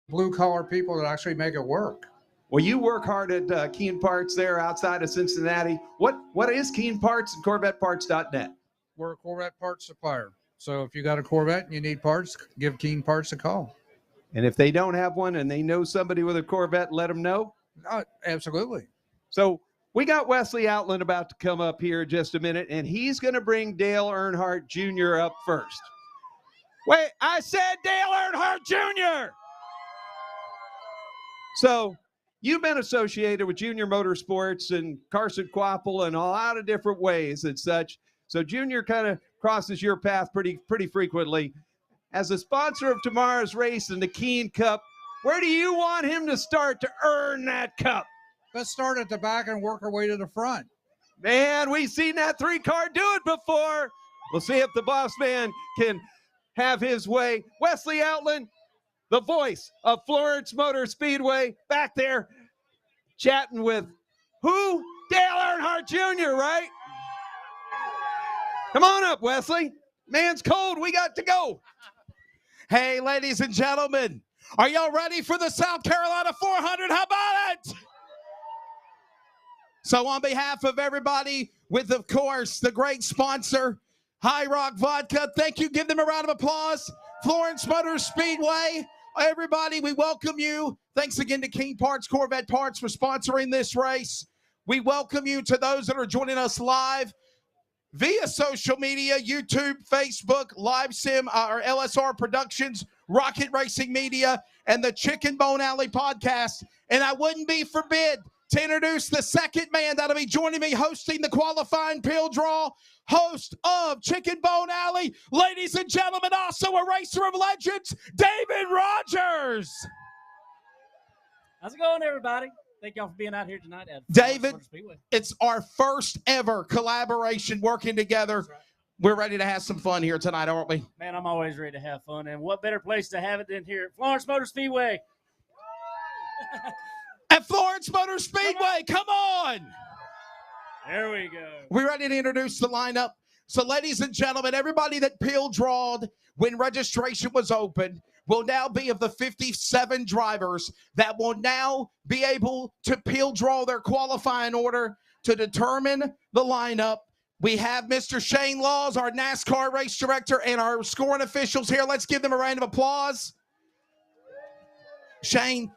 blue-collar people that actually make it work. Well, you work hard at Keen Parts there outside of Cincinnati. What is Keen Parts and CorvetteParts.net? We're a Corvette parts supplier. So if you got a Corvette and you need parts, give Keen Parts a call. And if they don't have one and they know somebody with a Corvette, let them know? Absolutely. So we got Wesley Outland about to come up here in just a minute, and he's going to bring Dale Earnhardt Jr. up first. Wait, I said Dale Earnhardt Jr. So you've been associated with Junior Motorsports and Carson Quapple in a lot of different ways and such. So Junior kind of crosses your path pretty frequently. As a sponsor of tomorrow's race in the Keen Cup, where do you want him to start to earn that cup? Let's start at the back and work our way to the front. Man, we've seen that 3-car do it before. We'll see if the boss man can have his way. Wesley Outland, the voice of Florence Motor Speedway, back there chatting with who? Dale Earnhardt Jr., right? Come on up, Wesley. Man's cold. We got to go. Hey, ladies and gentlemen, are y'all ready for the South Carolina 400? How about it? So on behalf of everybody with, of course, the great sponsor, High Rock Vodka, thank you. Give them a round of applause. Florence Motor Speedway, everybody, we welcome you. Thanks again to Keen Parts, Corvette Parts for sponsoring this race. We welcome you to those that are joining us live via social media, YouTube, Facebook, Live Sim, our LSR Productions, Rocket Racing Media, and the Chicken Bone Alley podcast. And I wouldn't be forbid to introduce the second man that'll be joining me hosting the qualifying pill draw, host of Chicken Bone Alley, ladies and gentlemen, also a racer of legends, David Rogers. How's it going, everybody? Thank y'all for being out here tonight at David, it's our first ever collaboration working together. Right. We're ready to have some fun here tonight, aren't we? Man, I'm always ready to have fun, and what better place to have it than here at Florence Motor Speedway? At Florence Motor Speedway, come on! There we go. We're ready to introduce the lineup. So, ladies and gentlemen, everybody that pill drawed when registration was open will now be of the 57 drivers that will now be able to pill draw their qualifying order to determine the lineup. We have Mr. Shane Laws, our NASCAR race director, and our scoring officials here. Let's give them a round of applause. Shane,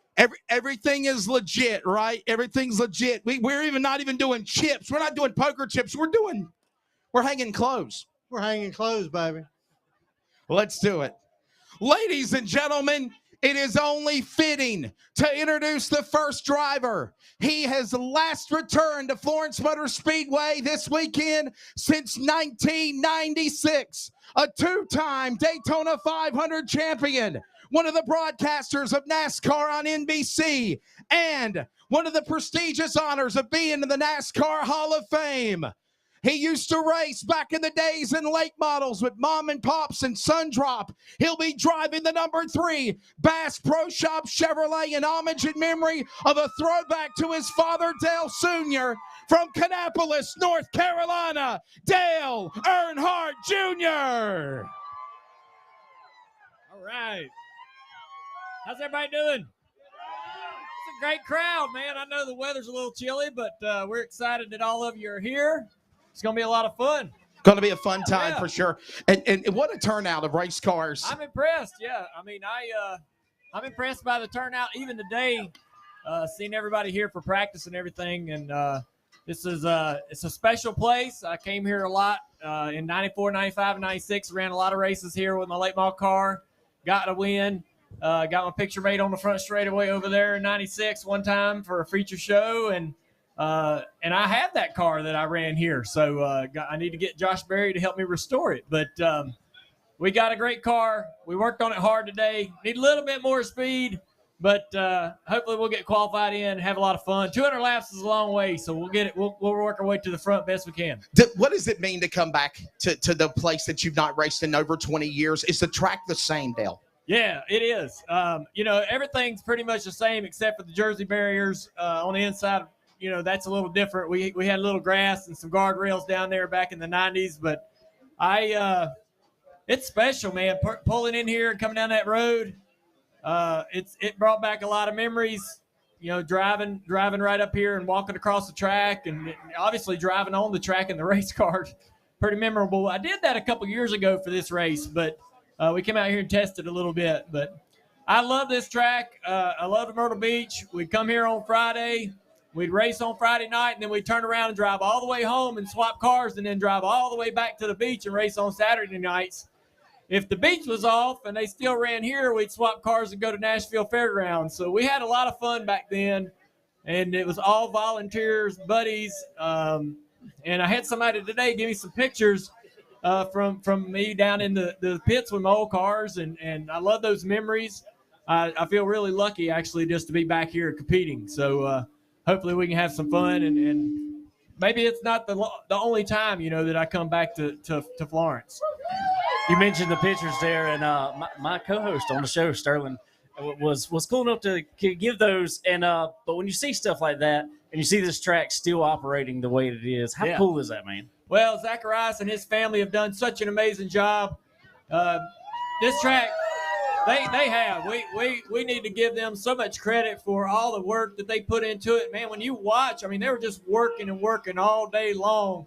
everything is legit, right? Everything's legit. We're even not even doing chips. We're not doing poker chips. We're hanging clothes. We're hanging clothes, baby. Let's do it. Ladies and gentlemen, it is only fitting to introduce the first driver. He has last returned to Florence Motor Speedway this weekend since 1996. A two-time Daytona 500 champion, one of the broadcasters of NASCAR on NBC, and one of the prestigious honors of being in the NASCAR Hall of Fame. He used to race back in the days in late models with Mom and Pops and Sundrop. He'll be driving the number 3 Bass Pro Shop Chevrolet in homage and memory of a throwback to his father, Dale Sr. From Kannapolis, North Carolina, Dale Earnhardt Jr. All right. How's everybody doing? It's a great crowd, man. I know the weather's a little chilly, but we're excited that all of you are here. It's going to be a lot of fun. Going to be a fun time for sure. And what a turnout of race cars. I'm impressed, yeah. I mean, I'm impressed by the turnout even today, seeing everybody here for practice and everything. And this is it's a special place. I came here a lot in 94, 95, and 96. Ran a lot of races here with my late model car. Got a win. Got my picture made on the front straightaway over there in 96 one time for a feature show. And I have that car that I ran here, so I need to get Josh Berry to help me restore it. But we got a great car. We worked on it hard today. Need a little bit more speed, but hopefully we'll get qualified in and have a lot of fun. 200 laps is a long way, so we'll get it. We'll work our way to the front best we can. What does it mean to come back to the place that you've not raced in over 20 years? Is the track the same, Dale? Yeah, it is. Everything's pretty much the same except for the Jersey barriers on the inside. That's a little different. We had a little grass and some guardrails down there back in the 90s, but it's special, man. Pulling in here and coming down that road, It brought back a lot of memories. Driving right up here and walking across the track, and obviously driving on the track in the race car, pretty memorable. I did that a couple years ago for this race, but we came out here and tested a little bit. But I love this track. I love Myrtle Beach. We'd come here on Friday. We'd race on Friday night, and then we'd turn around and drive all the way home and swap cars, and then drive all the way back to the beach and race on Saturday nights. If the beach was off and they still ran here, we'd swap cars and go to Nashville Fairgrounds. So we had a lot of fun back then, and it was all volunteers, buddies. And I had somebody today give me some pictures from me down in the pits with my old cars, and I love those memories. I feel really lucky, actually, just to be back here competing. So hopefully we can have some fun, and maybe it's not the only time, that I come back to Florence. You mentioned the pictures there, and my co-host on the show, Sterling, was cool enough to give those. And but when you see stuff like that, and you see this track still operating the way it is, how cool is that, man? Well, Zacharias and his family have done such an amazing job. This track, they have. We need to give them so much credit for all the work that they put into it. Man, when you watch, they were just working and working all day long,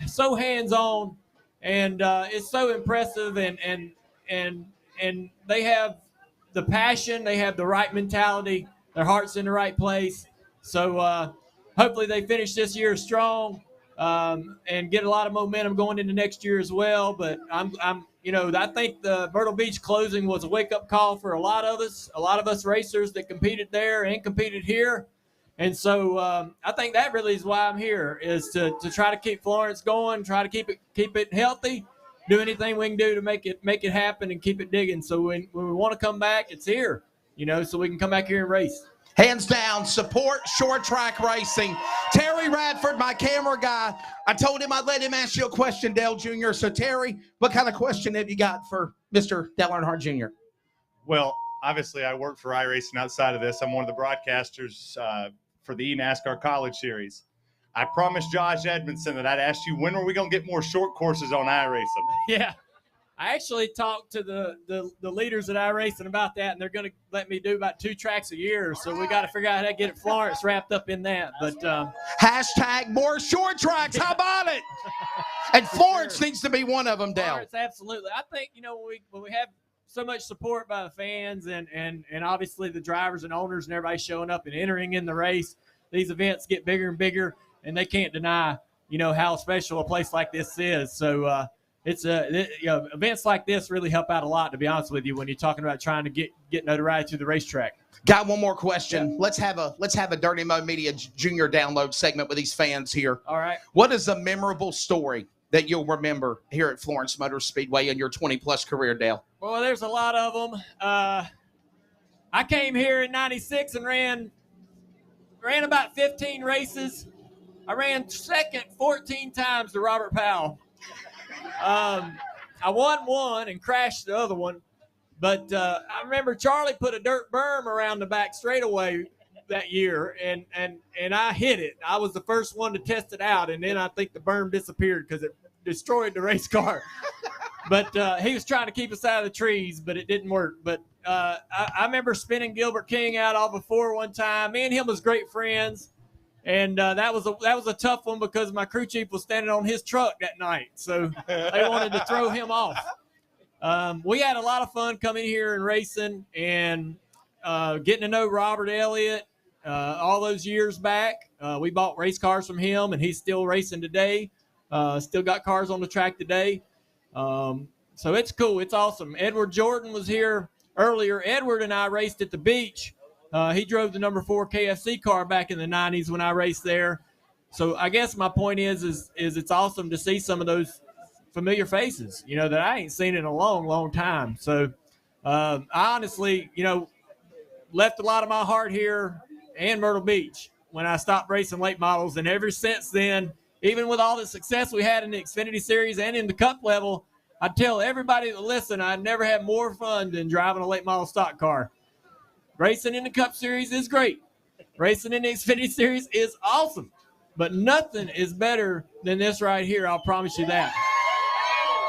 so hands-on. And it's so impressive, and they have the passion, they have the right mentality, their heart's in the right place. So hopefully they finish this year strong and get a lot of momentum going into next year as well. But I think the Myrtle Beach closing was a wake-up call for a lot of us racers that competed there and competed here. And so I think that really is why I'm here, is to try to keep Florence going, try to keep it healthy, do anything we can do to make it happen and keep it digging. So when we want to come back, it's here, so we can come back here and race. Hands down, support short track racing. Terry Radford, my camera guy, I told him I'd let him ask you a question, Dale Jr. So Terry, what kind of question have you got for Mr. Dale Earnhardt Jr.? Well, obviously I work for iRacing outside of this. I'm one of the broadcasters for the NASCAR College Series. I promised Josh Edmondson that I'd ask you, when are we going to get more short courses on iRacing? Yeah. I actually talked to the leaders at iRacing about that, and they're going to let me do about 2 tracks a year. So we got to figure out how to get Florence wrapped up in that. But hashtag more short tracks. How about it? And Florence needs to be one of them, Dale. Florence, absolutely. I think, when we have so much support by the fans and obviously the drivers and owners and everybody showing up and entering in the race, these events get bigger and bigger, and they can't deny, how special a place like this is. So events like this really help out a lot, to be honest with you, when you're talking about trying to get notoriety to the racetrack. Got one more question. Yeah. Let's have a Dirty Mo Media Junior download segment with these fans here. All right. What is a memorable story that you'll remember here at Florence Motor Speedway in your 20-plus career, Dale? Well, there's a lot of them. I came here in '96 and ran about 15 races. I ran second 14 times to Robert Powell. I won one and crashed the other one. But I remember Charlie put a dirt berm around the back straightaway that year, and I hit it. I was the first one to test it out, and then I think the berm disappeared because it destroyed the race car. But he was trying to keep us out of the trees, but it didn't work. But I remember spinning Gilbert King out off before one time. Me and him was great friends, and that was a tough one because my crew chief was standing on his truck that night, so they wanted to throw him off. We had a lot of fun coming here and racing and getting to know Robert Elliott all those years back. We bought race cars from him, and he's still racing today. Still got cars on the track today. So it's cool. It's awesome. Edward Jordan was here earlier. Edward and I raced at the beach. He drove the number 4 KFC car back in the 90s when I raced there. So I guess my point is it's awesome to see some of those familiar faces, that I ain't seen in a long, long time. So I honestly, left a lot of my heart here and Myrtle Beach when I stopped racing late models. And ever since then, even with all the success we had in the Xfinity Series and in the Cup level, I tell everybody that listen, I never had more fun than driving a late model stock car. Racing in the Cup Series is great. Racing in the Xfinity Series is awesome. But nothing is better than this right here, I'll promise you that.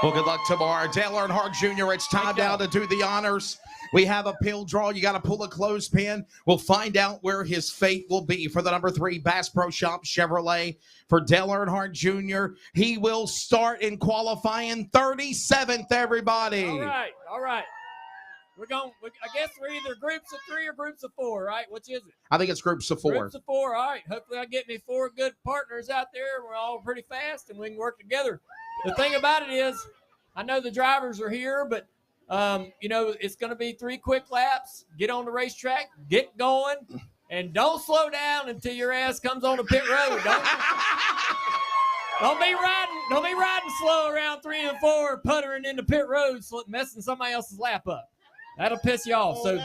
Well, good luck tomorrow. Dale Earnhardt Jr., it's time now to do the honors. We have a pill draw. You got to pull a clothespin. We'll find out where his fate will be for the number 3 Bass Pro Shop Chevrolet for Dale Earnhardt Jr. He will start in qualifying 37th, everybody. All right, all right. I guess we're either groups of 3 or groups of 4, right? Which is it? I think it's groups of 4. Groups of 4, all right. Hopefully I get me 4 good partners out there. We're all pretty fast and we can work together. The thing about it is, I know the drivers are here, but you know, it's going to be 3 quick laps. Get on the racetrack, get going, and don't slow down until your ass comes on the pit road. Don't be riding slow around 3 and 4, puttering in the pit road, messing somebody else's lap up. That'll piss you off. So,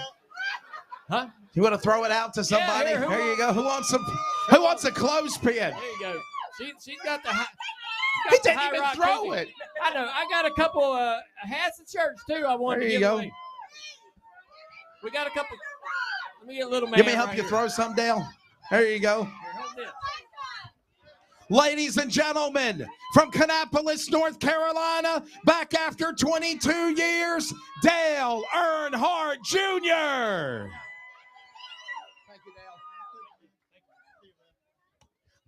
huh? You want to throw it out to somebody? Yeah, here you go. Who wants a clothespin? There you go. She's got the high. He didn't even throw it. I know. I got a couple hats and shirts too. I wanted to give away. We got a couple. Let me get a little man. Let me help you throw some, Dale. There you go. Here, hold this. Ladies and gentlemen, from Kannapolis, North Carolina, back after 22 years, Dale Earnhardt Jr.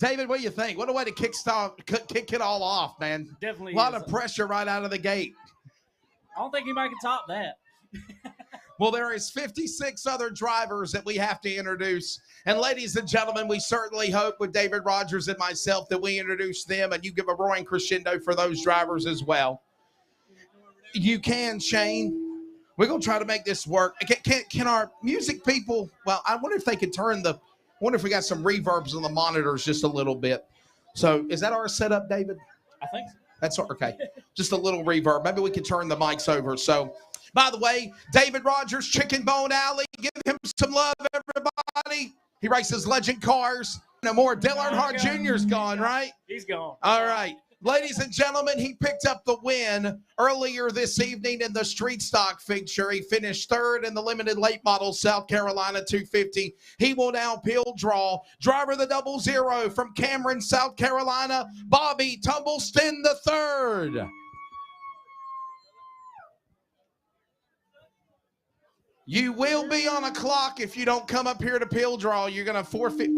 David, what do you think? What a way to kick it all off, man. Definitely. A lot of pressure right out of the gate. I don't think anybody can top that. Well, there is 56 other drivers that we have to introduce. And ladies and gentlemen, we certainly hope with David Rogers and myself that we introduce them and you give a roaring crescendo for those drivers as well. You can, Shane. We're going to try to make this work. Can our music people, well, I wonder if they could turn the, I wonder if we got some reverbs on the monitors just a little bit. So is that our setup, David? I think so. That's okay. Just a little reverb. Maybe we can turn the mics over. So, by the way, David Rogers, Chicken Bone Alley. Give him some love, everybody. He races legend cars. No more. Dale Earnhardt Jr.'s gone, right? He's gone. All right. Ladies and gentlemen, he picked up the win earlier this evening in the street stock feature. He finished 3rd in the limited late model South Carolina 250. He will now pill draw. Driver of the 00 from Cameron, South Carolina, Bobby Tumbleston III. You will be on a clock if you don't come up here to pill draw. You're going to forfeit.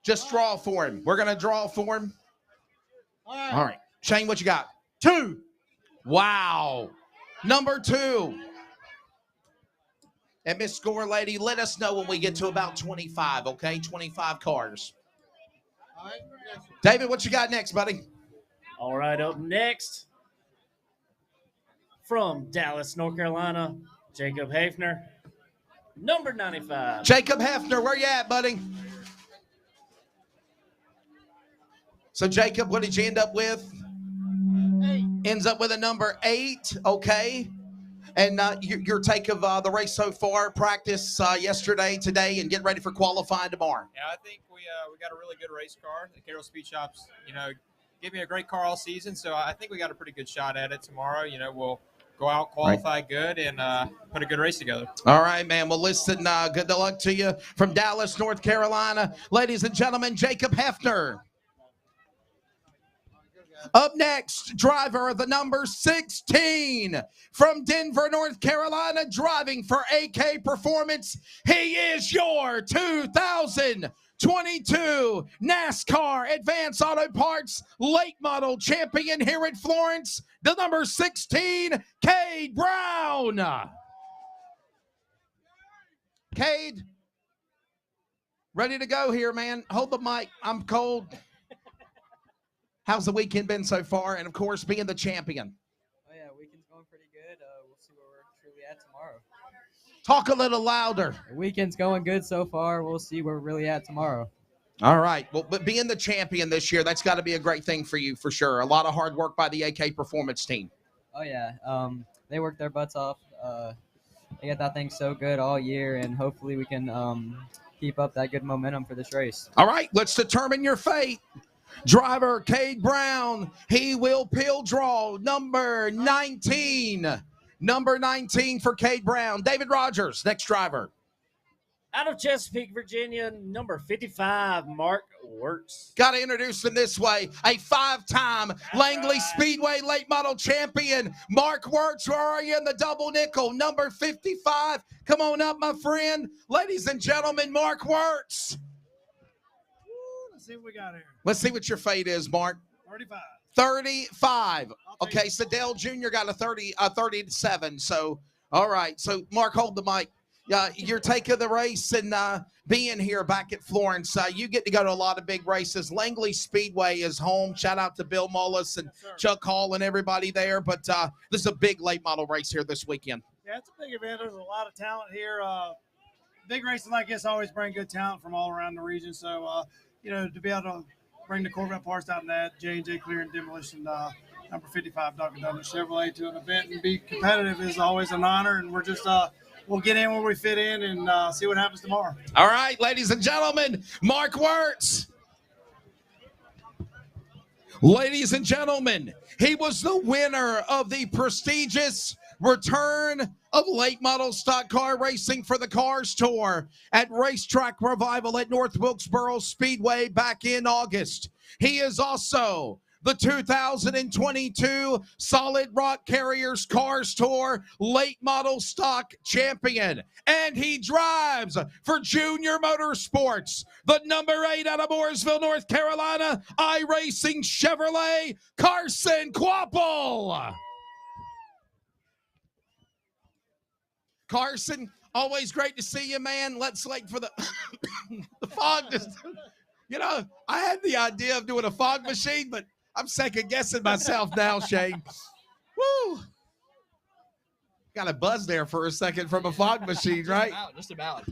Just draw for him. We're going to draw for him. All right. Shane, what you got? 2. Wow. Number 2. And Miss Score Lady, let us know when we get to about 25, okay? 25 cars. All right. David, what you got next, buddy? All right, up next, from Dallas, North Carolina, Jacob Hafner, number 95. Jacob Hafner, where you at, buddy? So, Jacob, what did you end up with? 8. Ends up with a number 8, okay. And your take of the race so far, practice yesterday, today, and get ready for qualifying tomorrow. Yeah, I think we got a really good race car. The Carroll Speed Shops, gave me a great car all season, so I think we got a pretty good shot at it tomorrow. We'll go out, qualify good, and put a good race together. All right, man. Well, listen, good luck to you from Dallas, North Carolina. Ladies and gentlemen, Jacob Hafner. Up next, driver of the number 16 from Denver, North Carolina, driving for AK Performance. He is your 2022 NASCAR Advanced Auto Parts late model champion here at Florence, the number 16, Cade Brown. Cade, ready to go here, man. Hold the mic. I'm cold. How's the weekend been so far? And, of course, being the champion. Oh, yeah, weekend's going pretty good. We'll see where we're truly at tomorrow. Talk a little louder. The weekend's going good so far. We'll see where we're really at tomorrow. All right. Well, but being the champion this year, that's got to be a great thing for you, for sure. A lot of hard work by the AK Performance team. Oh, yeah. They worked their butts off. They got that thing so good all year, and hopefully we can keep up that good momentum for this race. All right. Let's determine your fate. Driver Cade Brown, he will pill draw number 19. Number 19 for Cade Brown. David Rogers, next driver. Out of Chesapeake, Virginia, number 55, Mark Wirtz. Got to introduce him this way. A 5-time Langley Speedway late model champion. Mark Wirtz, where are you in the double nickel? Number 55. Come on up, my friend. Ladies and gentlemen, Mark Wirtz. Let's see what we got here. Let's see what your fate is, Mark. 35. 35. Okay, so Dale Jr. got a 37. So, all right. So, Mark, hold the mic. Your take of the race and being here back at Florence. You get to go to a lot of big races. Langley Speedway is home. Shout out to Bill Mullis and Chuck Hall and everybody there. But this is a big late model race here this weekend. Yeah, it's a big event. There's a lot of talent here. Big races like this always bring good talent from all around the region. So, to be able to bring the Corvette parts out in that, J&J Clear and Demolition, number 55, Dunkin' Donuts Chevrolet to an event and be competitive is always an honor. And we're just we'll get in where we fit in and see what happens tomorrow. All right, ladies and gentlemen, Mark Wirtz. Ladies and gentlemen, he was the winner of the prestigious return of late model stock car racing for the Cars Tour at Racetrack Revival at North Wilkesboro Speedway back in August. He is also the 2022 Solid Rock Carriers Cars Tour Late Model Stock Champion. And he drives for Junior Motorsports, the number 8 out of Mooresville, North Carolina, iRacing Chevrolet, Carson Quapple. Carson, always great to see you, man. Let's wait for the, the fog. I had the idea of doing a fog machine, but I'm second-guessing myself now, Shane. Woo! Got a buzz there for a second from a fog machine, right? Just about.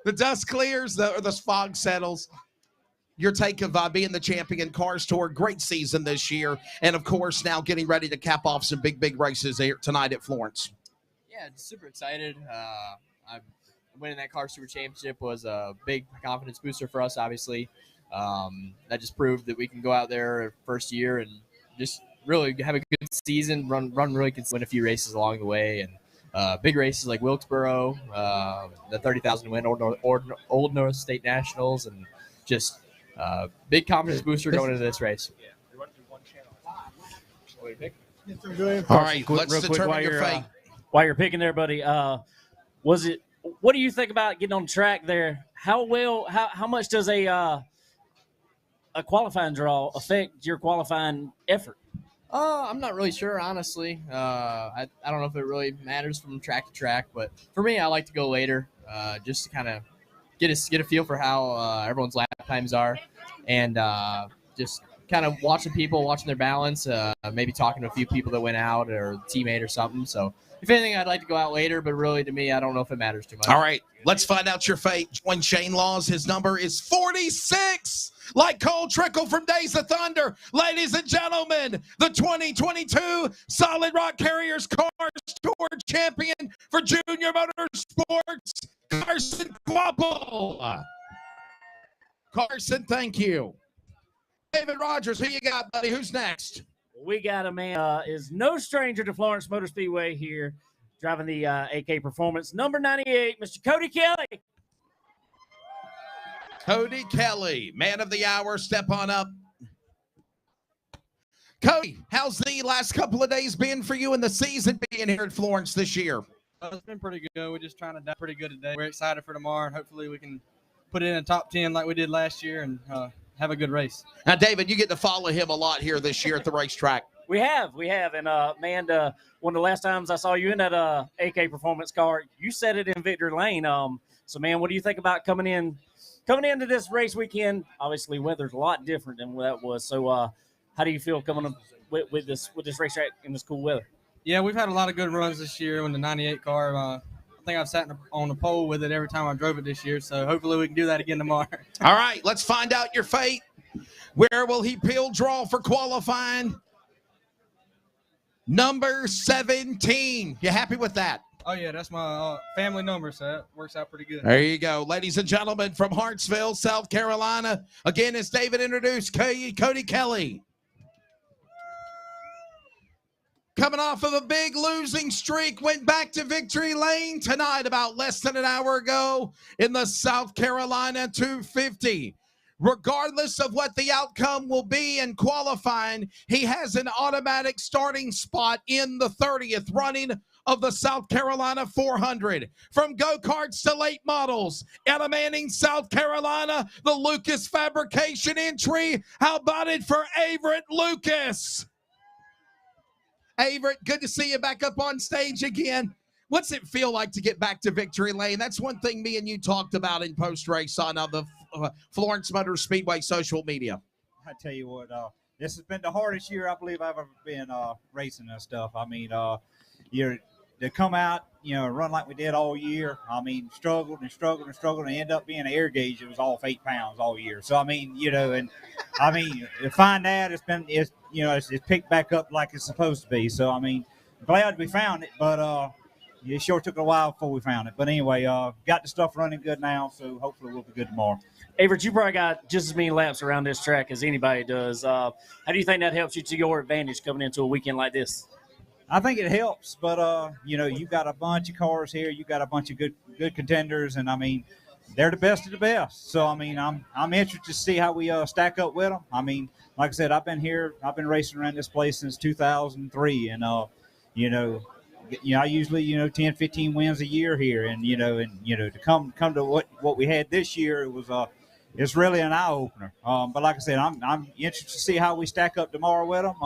The dust clears, the fog settles. Your take of being the champion Cars Tour, great season this year, and, of course, now getting ready to cap off some big races here tonight at Florence. Yeah, super excited. Winning that Cars Tour Championship was a big confidence booster for us, obviously. That just proved that we can go out there first year and just really have a good season, run really consistent, win a few races along the way, and big races like Wilkesboro, the 30,000 win Old North State Nationals, and just big confidence booster going into this race. All right, let's determine your fate. While you're picking there, buddy, what do you think about getting on track there? How much does a qualifying draw affect your qualifying effort? I'm not really sure, honestly. I don't know if it really matters from track to track, but for me, I like to go later, just to kind of get a feel for how everyone's lap times are, and just kind of watching their balance, maybe talking to a few people that went out or a teammate or something. So if anything, I'd like to go out later, but really to me, I don't know if it matters too much. All right, let's find out your fate. Join Shane Laws. His number is 46, like Cole Trickle from Days of Thunder. Ladies and gentlemen, the 2022 Solid Rock Carriers Cars Tour Champion for Junior Motorsports, Carson Quapple. Carson, thank you. David Rogers, who you got, buddy? Who's next? We got a man is no stranger to Florence Motor Speedway here, driving the AK Performance, number 98, Mr. Cody Kelly. Cody Kelly, man of the hour, step on up. Cody, how's the last couple of days been for you in the season being here at Florence this year? It's been pretty good. We're just trying to do pretty good today. We're excited for tomorrow, and hopefully we can put it in a top 10 like we did last year and have a good race. Now, David, you get to follow him a lot here this year at the racetrack. We have, and man, one of the last times I saw you in that AK Performance car, you set it in Victory Lane. So, man, what do you think about coming into this race weekend? Obviously, weather's a lot different than what that was. So, how do you feel coming with this racetrack in this cool weather? Yeah, we've had a lot of good runs this year in the 98 car. I think I've sat on the pole with it every time I drove it this year, so hopefully we can do that again tomorrow. All right, let's find out your fate. Where will he peel draw for qualifying? Number 17. You happy with that? Oh, yeah, that's my family number, so that works out pretty good. There you go. Ladies and gentlemen, from Hartsville, South Carolina, again, as David introduced, Cody Kelly. coming off of a big losing streak, went back to victory lane tonight about less than an hour ago in the South Carolina 250. Regardless of what the outcome will be in qualifying, he has an automatic starting spot in the 30th running of the South Carolina 400. From go-karts to late models, Ella Manning, South Carolina, the Lucas Fabrication entry. How about it for Averett Lucas? Averett, good to see you back up on stage again. What's it feel like to get back to victory lane? That's one thing me and you talked about in post-race on the Florence Motor Speedway social media. I tell you what, this has been the hardest year I believe I've ever been racing and stuff. I mean, to come out, run like we did all year. I mean, struggled and end up being an air gauge. It was off 8 pounds all year. So I mean, to find that it's picked back up like it's supposed to be. So I mean, glad we found it, but it sure took a while before we found it. But anyway, got the stuff running good now, so hopefully we'll be good tomorrow. Averett, you probably got just as many laps around this track as anybody does. How do you think that helps you to your advantage coming into a weekend like this? I think it helps, but you got a bunch of cars here. You got a bunch of good contenders, and I mean, they're the best of the best. So I mean, I'm interested to see how we stack up with them. I mean, like I said, I've been racing around this place since 2003, and I usually 10, 15 wins a year here, and to come to what we had this year, it was it's really an eye opener. But like I said, I'm interested to see how we stack up tomorrow with them.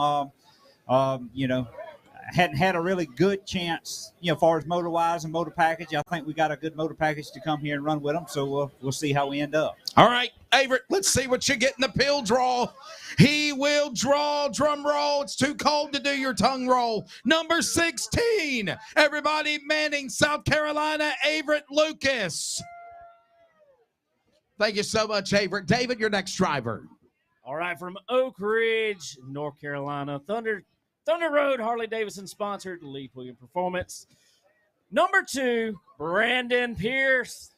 Hadn't had a really good chance, as far as motor wise and motor package. I think we got a good motor package to come here and run with them. So we'll see how we end up. All right, Averett, let's see what you get in the pill draw. He will draw, drum roll. It's too cold to do your tongue roll. Number 16, everybody, Manning, South Carolina, Averett Lucas. Thank you so much, Averett. David, your next driver. All right, from Oak Ridge, North Carolina, Thunder Road, Harley-Davidson sponsored Lee Pulliam Performance. Number 2, Brandon Pierce.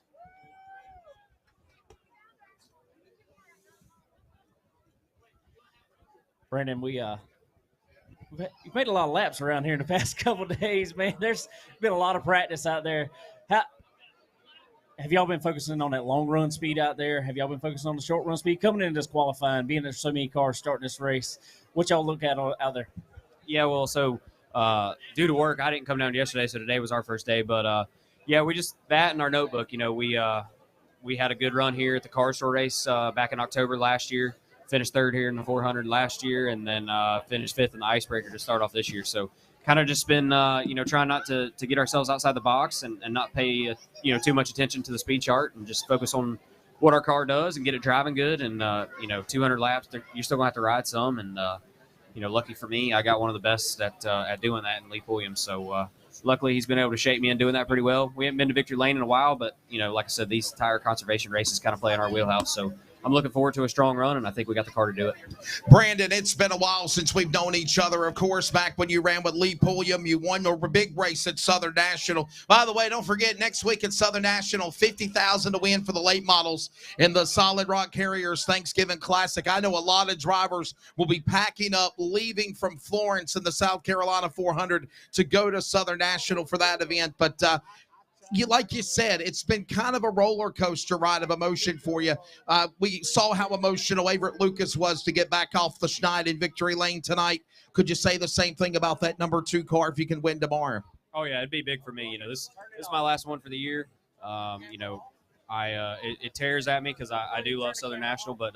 Brandon, we've made a lot of laps around here in the past couple of days, man. There's been a lot of practice out there. Have y'all been focusing on that long run speed out there? Have y'all been focusing on the short run speed? Coming into this qualifying, being there's so many cars starting this race, what y'all look at out there? Yeah, well, so due to work, I didn't come down yesterday, so today was our first day. But, we just – that and our notebook, we had a good run here at the car store race back in October last year, finished third here in the 400 last year, and then finished fifth in the Icebreaker to start off this year. So kind of just been, trying not to get ourselves outside the box and not pay, too much attention to the speed chart and just focus on what our car does and get it driving good. And, 200 laps, you're still going to have to ride some. And, lucky for me, I got one of the best at doing that in Lee Pulliam. So luckily he's been able to shape me in doing that pretty well. We haven't been to victory lane in a while, but, like I said, these tire conservation races kind of play in our wheelhouse. So I'm looking forward to a strong run, and I think we got the car to do it. Brandon, it's been a while since we've known each other. Of course, back when you ran with Lee Pulliam, you won a big race at Southern National. By the way, don't forget, next week at Southern National, $50,000 to win for the late models in the Solid Rock Carriers Thanksgiving Classic. I know a lot of drivers will be packing up, leaving from Florence in the South Carolina 400 to go to Southern National for that event. But like you said, it's been kind of a roller coaster ride of emotion for you. We saw how emotional Averett Lucas was to get back off the schneid in victory lane tonight. Could you say the same thing about that number 2 car if you can win tomorrow? Oh yeah, it'd be big for me. This is my last one for the year. It tears at me because I do love Southern National, but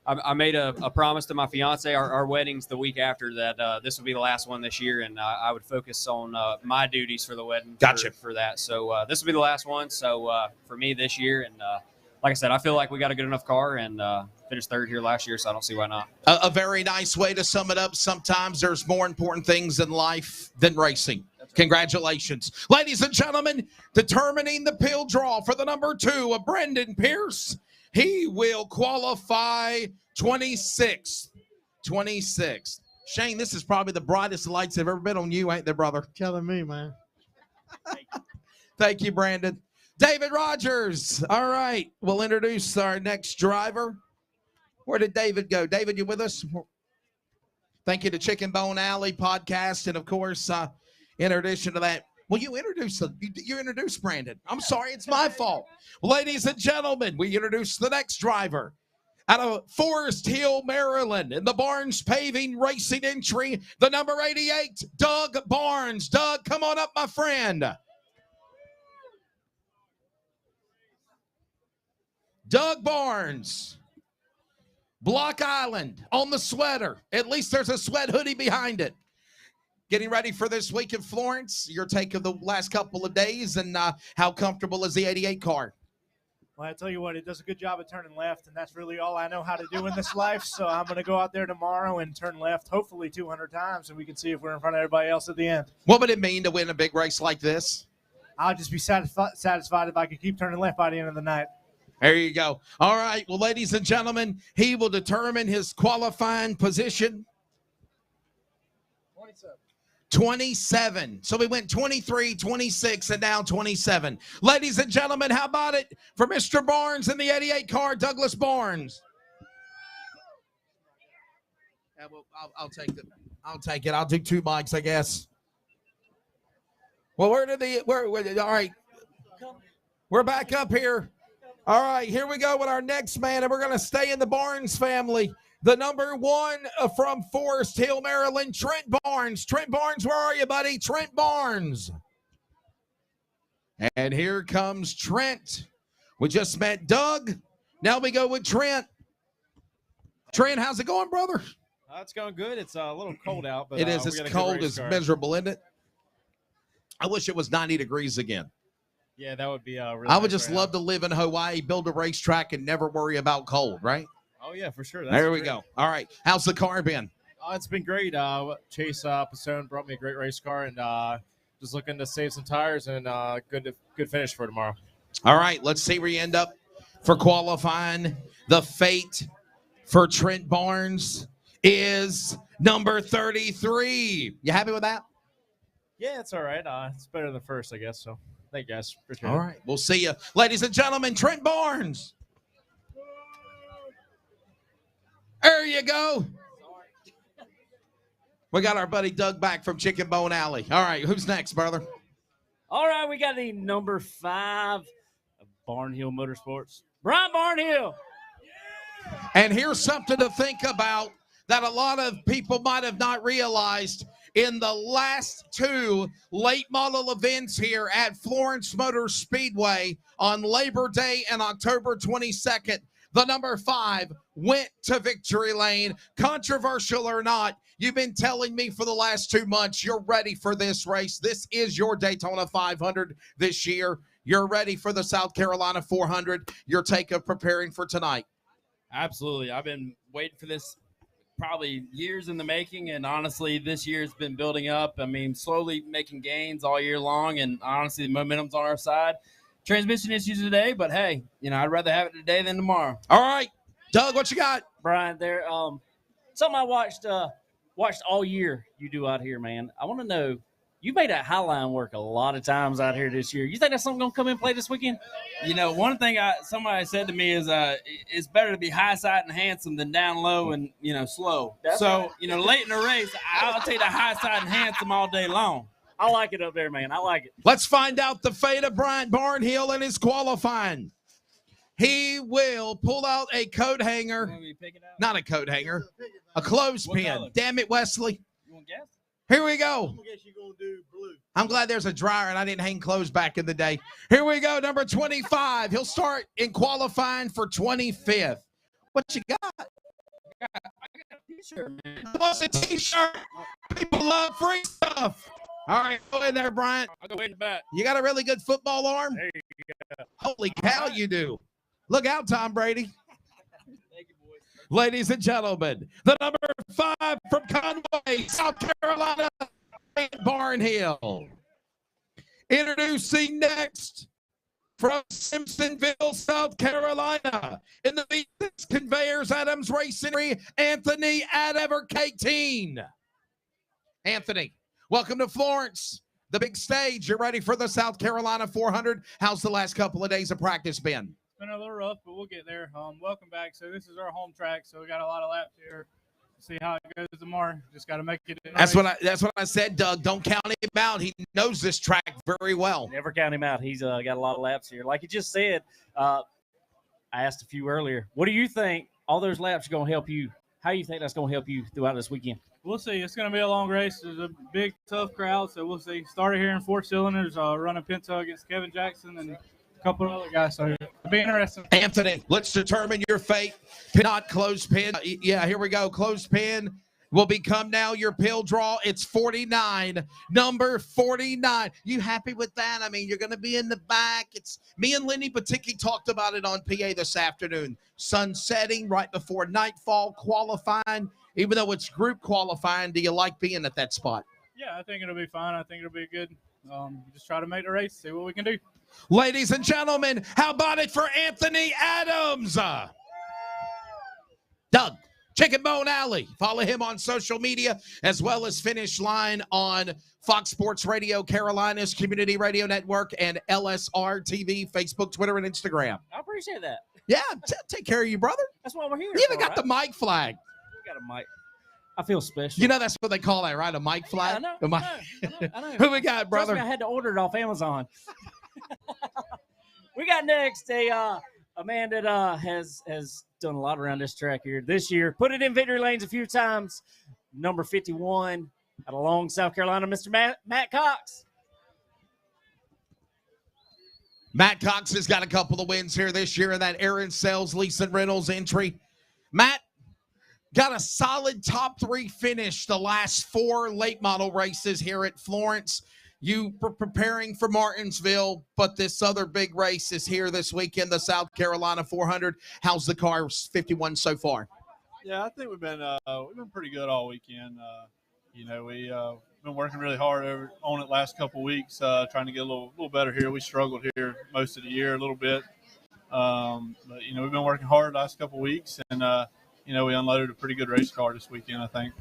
I made a promise to my fiance. Our wedding's the week after that. This would be the last one this year, and I would focus on my duties for the wedding. Gotcha. For that. So this will be the last one. So for me this year, and like I said, I feel like we got a good enough car and finished third here last year, so I don't see why not. A very nice way to sum it up. Sometimes there's more important things in life than racing. Right. Congratulations. Ladies and gentlemen, determining the pill draw for the number 2 of Brandon Pierce. He will qualify 26th. 26th. Shane, this is probably the brightest lights have ever been on you, ain't there, brother? Telling me, man. Thank you, Brandon. David Rogers. All right. We'll introduce our next driver. Where did David go? David, you with us? Thank you to Chicken Bone Alley podcast. And, of course, in addition to that, well, you introduced Brandon. I'm sorry. It's my fault. Ladies and gentlemen, we introduce the next driver. Out of Forest Hill, Maryland, in the Barnes Paving Racing entry, the number 88, Doug Barnes. Doug, come on up, my friend. Doug Barnes. Block Island on the sweater. At least there's a sweat hoodie behind it. Getting ready for this week in Florence. Your take of the last couple of days and how comfortable is the 88 car? Well, I tell you what, it does a good job of turning left, and that's really all I know how to do in this life. So I'm going to go out there tomorrow and turn left, hopefully 200 times, and we can see if we're in front of everybody else at the end. What would it mean to win a big race like this? I'll just be satisfied if I can keep turning left by the end of the night. There you go. All right. Well, ladies and gentlemen, he will determine his qualifying position. 27. So we went 23, 26, and now 27. Ladies and gentlemen, how about it for Mr. Barnes in the 88 car, Douglas Barnes? Yeah, well, I'll take it. I'll do 2 mics, I guess. Well, all right. We're back up here. All right, here we go with our next man, and we're going to stay in the Barnes family. The number 1 from Forest Hill, Maryland, Trent Barnes. Trent Barnes, where are you, buddy? Trent Barnes. And here comes Trent. We just met Doug. Now we go with Trent. Trent, how's it going, brother? It's going good. It's a little cold out. But it is. It's cold. It's miserable, isn't it? I wish it was 90 degrees again. Yeah, that would be really I would just love to live in Hawaii, build a racetrack, and never worry about cold, right? Oh, yeah, for sure. There we go. All right. How's the car been? It's been great. Chase Pisone brought me a great race car, and just looking to save some tires and good finish for tomorrow. All right. Let's see where you end up for qualifying. The fate for Trent Barnes is number 33. You happy with that? Yeah, it's all right. It's better than the first, I guess. So, thank you, guys. Appreciate it. All right. We'll see you. Ladies and gentlemen, Trent Barnes. There you go. We got our buddy Doug back from Chicken Bone Alley. All right, who's next, brother? All right, we got the number 5 of Barnhill Motorsports, Brian Barnhill. And here's something to think about that a lot of people might have not realized. In the last 2 late model events here at Florence Motor Speedway on Labor Day and October 22nd, the number 5 went to victory lane. Controversial or not, you've been telling me for the last 2 months you're ready for this race. This is your Daytona 500 this year. You're ready for the South Carolina 400. Your take of preparing for tonight. Absolutely. I've been waiting for this probably years in the making, and honestly, this year's been building up. I mean, slowly making gains all year long, and honestly, the momentum's on our side. Transmission issues today, but hey, I'd rather have it today than tomorrow. All right, Doug, what you got? Brian, there, something I watched all year you do out here, man. I want to know, you made that highline work a lot of times out here this year. You think that's something going to come in play this weekend? One thing somebody said to me is it's better to be high side and handsome than down low and, slow. That's so, right. Late in the race, I'll take the high side and handsome all day long. I like it up there, man. I like it. Let's find out the fate of Brian Barnhill in his qualifying. He will pull out a coat hanger. Not a coat hanger. A clothespin. Damn it, Wesley. You want to guess? Here we go. I'm gonna guess you're gonna do blue. I'm glad there's a dryer and I didn't hang clothes back in the day. Here we go, number 25. He'll start in qualifying for 25th. What you got? I got a t-shirt, man. What's a t-shirt? People love free stuff. All right, go in there, Bryant. I'll go in the back. You got a really good football arm? There you go. Holy cow, you do. Look out, Tom Brady. Ladies and gentlemen, the number 5 from Conway, South Carolina, Barnhill. Introducing next from Simpsonville, South Carolina, in the V6 Conveyors Adams Racing, Anthony Advercating. Anthony, welcome to Florence, the big stage. You're ready for the South Carolina 400. How's the last couple of days of practice been? Been a little rough, but we'll get there. Welcome back. So this is our home track, so we got a lot of laps here. see how it goes tomorrow. Just got to make it. That's what I said, Doug. Don't count him out. He knows this track very well. Never count him out. He's got a lot of laps here. Like you just said, I asked a few earlier. What do you think all those laps are going to help you? How do you think that's going to help you throughout this weekend? We'll see. It's going to be a long race. There's a big, tough crowd, so we'll see. Started here in 4 cylinders, running Pinto against Kevin Jackson and a couple of other guys. So it'll be interesting. Anthony, let's determine your fate. Not closed pin. Yeah, here we go. Closed pin will become now your pill draw. It's 49, number 49. You happy with that? I mean, you're going to be in the back. It's me and Lenny Paticki talked about it on PA this afternoon. Sun setting right before nightfall, qualifying. Even though it's group qualifying, do you like being at that spot? Yeah, I think it'll be fine. I think it'll be good. Just try to make the race, see what we can do. Ladies and gentlemen, how about it for Anthony Adams? Doug, Chicken Bone Alley. Follow him on social media as well as Finish Line on Fox Sports Radio, Carolinas Community Radio Network, and LSRTV, Facebook, Twitter, and Instagram. I appreciate that. Yeah, take care of you, brother. That's why we're here. You even got the mic flag. We got a mic. I feel special. You know that's what they call that, right? A mic flag? Yeah, I know. I know. Who we got, brother? Trust me, I had to order it off Amazon. We got next a man that has done a lot around this track here this year. Put it in victory lanes a few times. Number 51 out of Long, South Carolina, Mr. Matt Cox. Matt Cox has got a couple of wins here this year in that Aaron Sells, Leeson Reynolds entry. Matt got a solid top 3 finish the last 4 late model races here at Florence. You were preparing for Martinsville, but this other big race is here this weekend, the South Carolina 400. How's the car 51 so far? Yeah, I think we've been pretty good all weekend. We've been working really hard on it last couple weeks, trying to get a little better here. We struggled here most of the year a little bit, but we've been working hard last couple weeks, and we unloaded a pretty good race car this weekend, I think.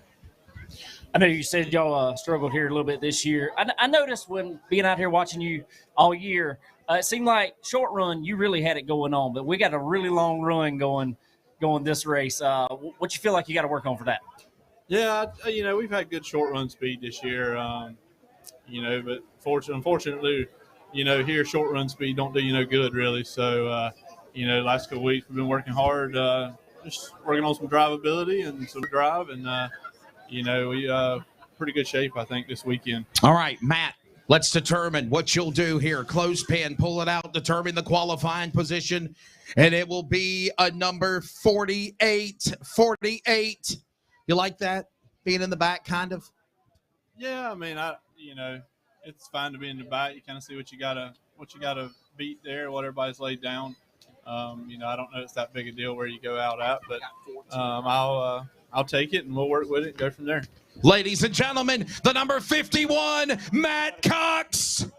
I know you said y'all struggled here a little bit this year. I noticed when being out here watching you all year, it seemed like short run you really had it going on, but we got a really long run going this race. What you feel like you got to work on for that? Yeah, we've had good short run speed this year, but unfortunately, here short run speed don't do you no good really. So, last couple weeks we've been working hard, just working on some drivability and some drive, and we pretty good shape I think this weekend. All right, Matt, let's determine what you'll do here. Close pin, pull it out, determine the qualifying position, and it will be a number 48. 48. You like that? Being in the back, kind of? Yeah, I mean, it's fine to be in the back. You kind of see what you gotta beat there, what everybody's laid down. I don't know it's that big a deal where you go out at, but I'll take it and we'll work with it and go from there. Ladies and gentlemen, the number 51, Matt Cox.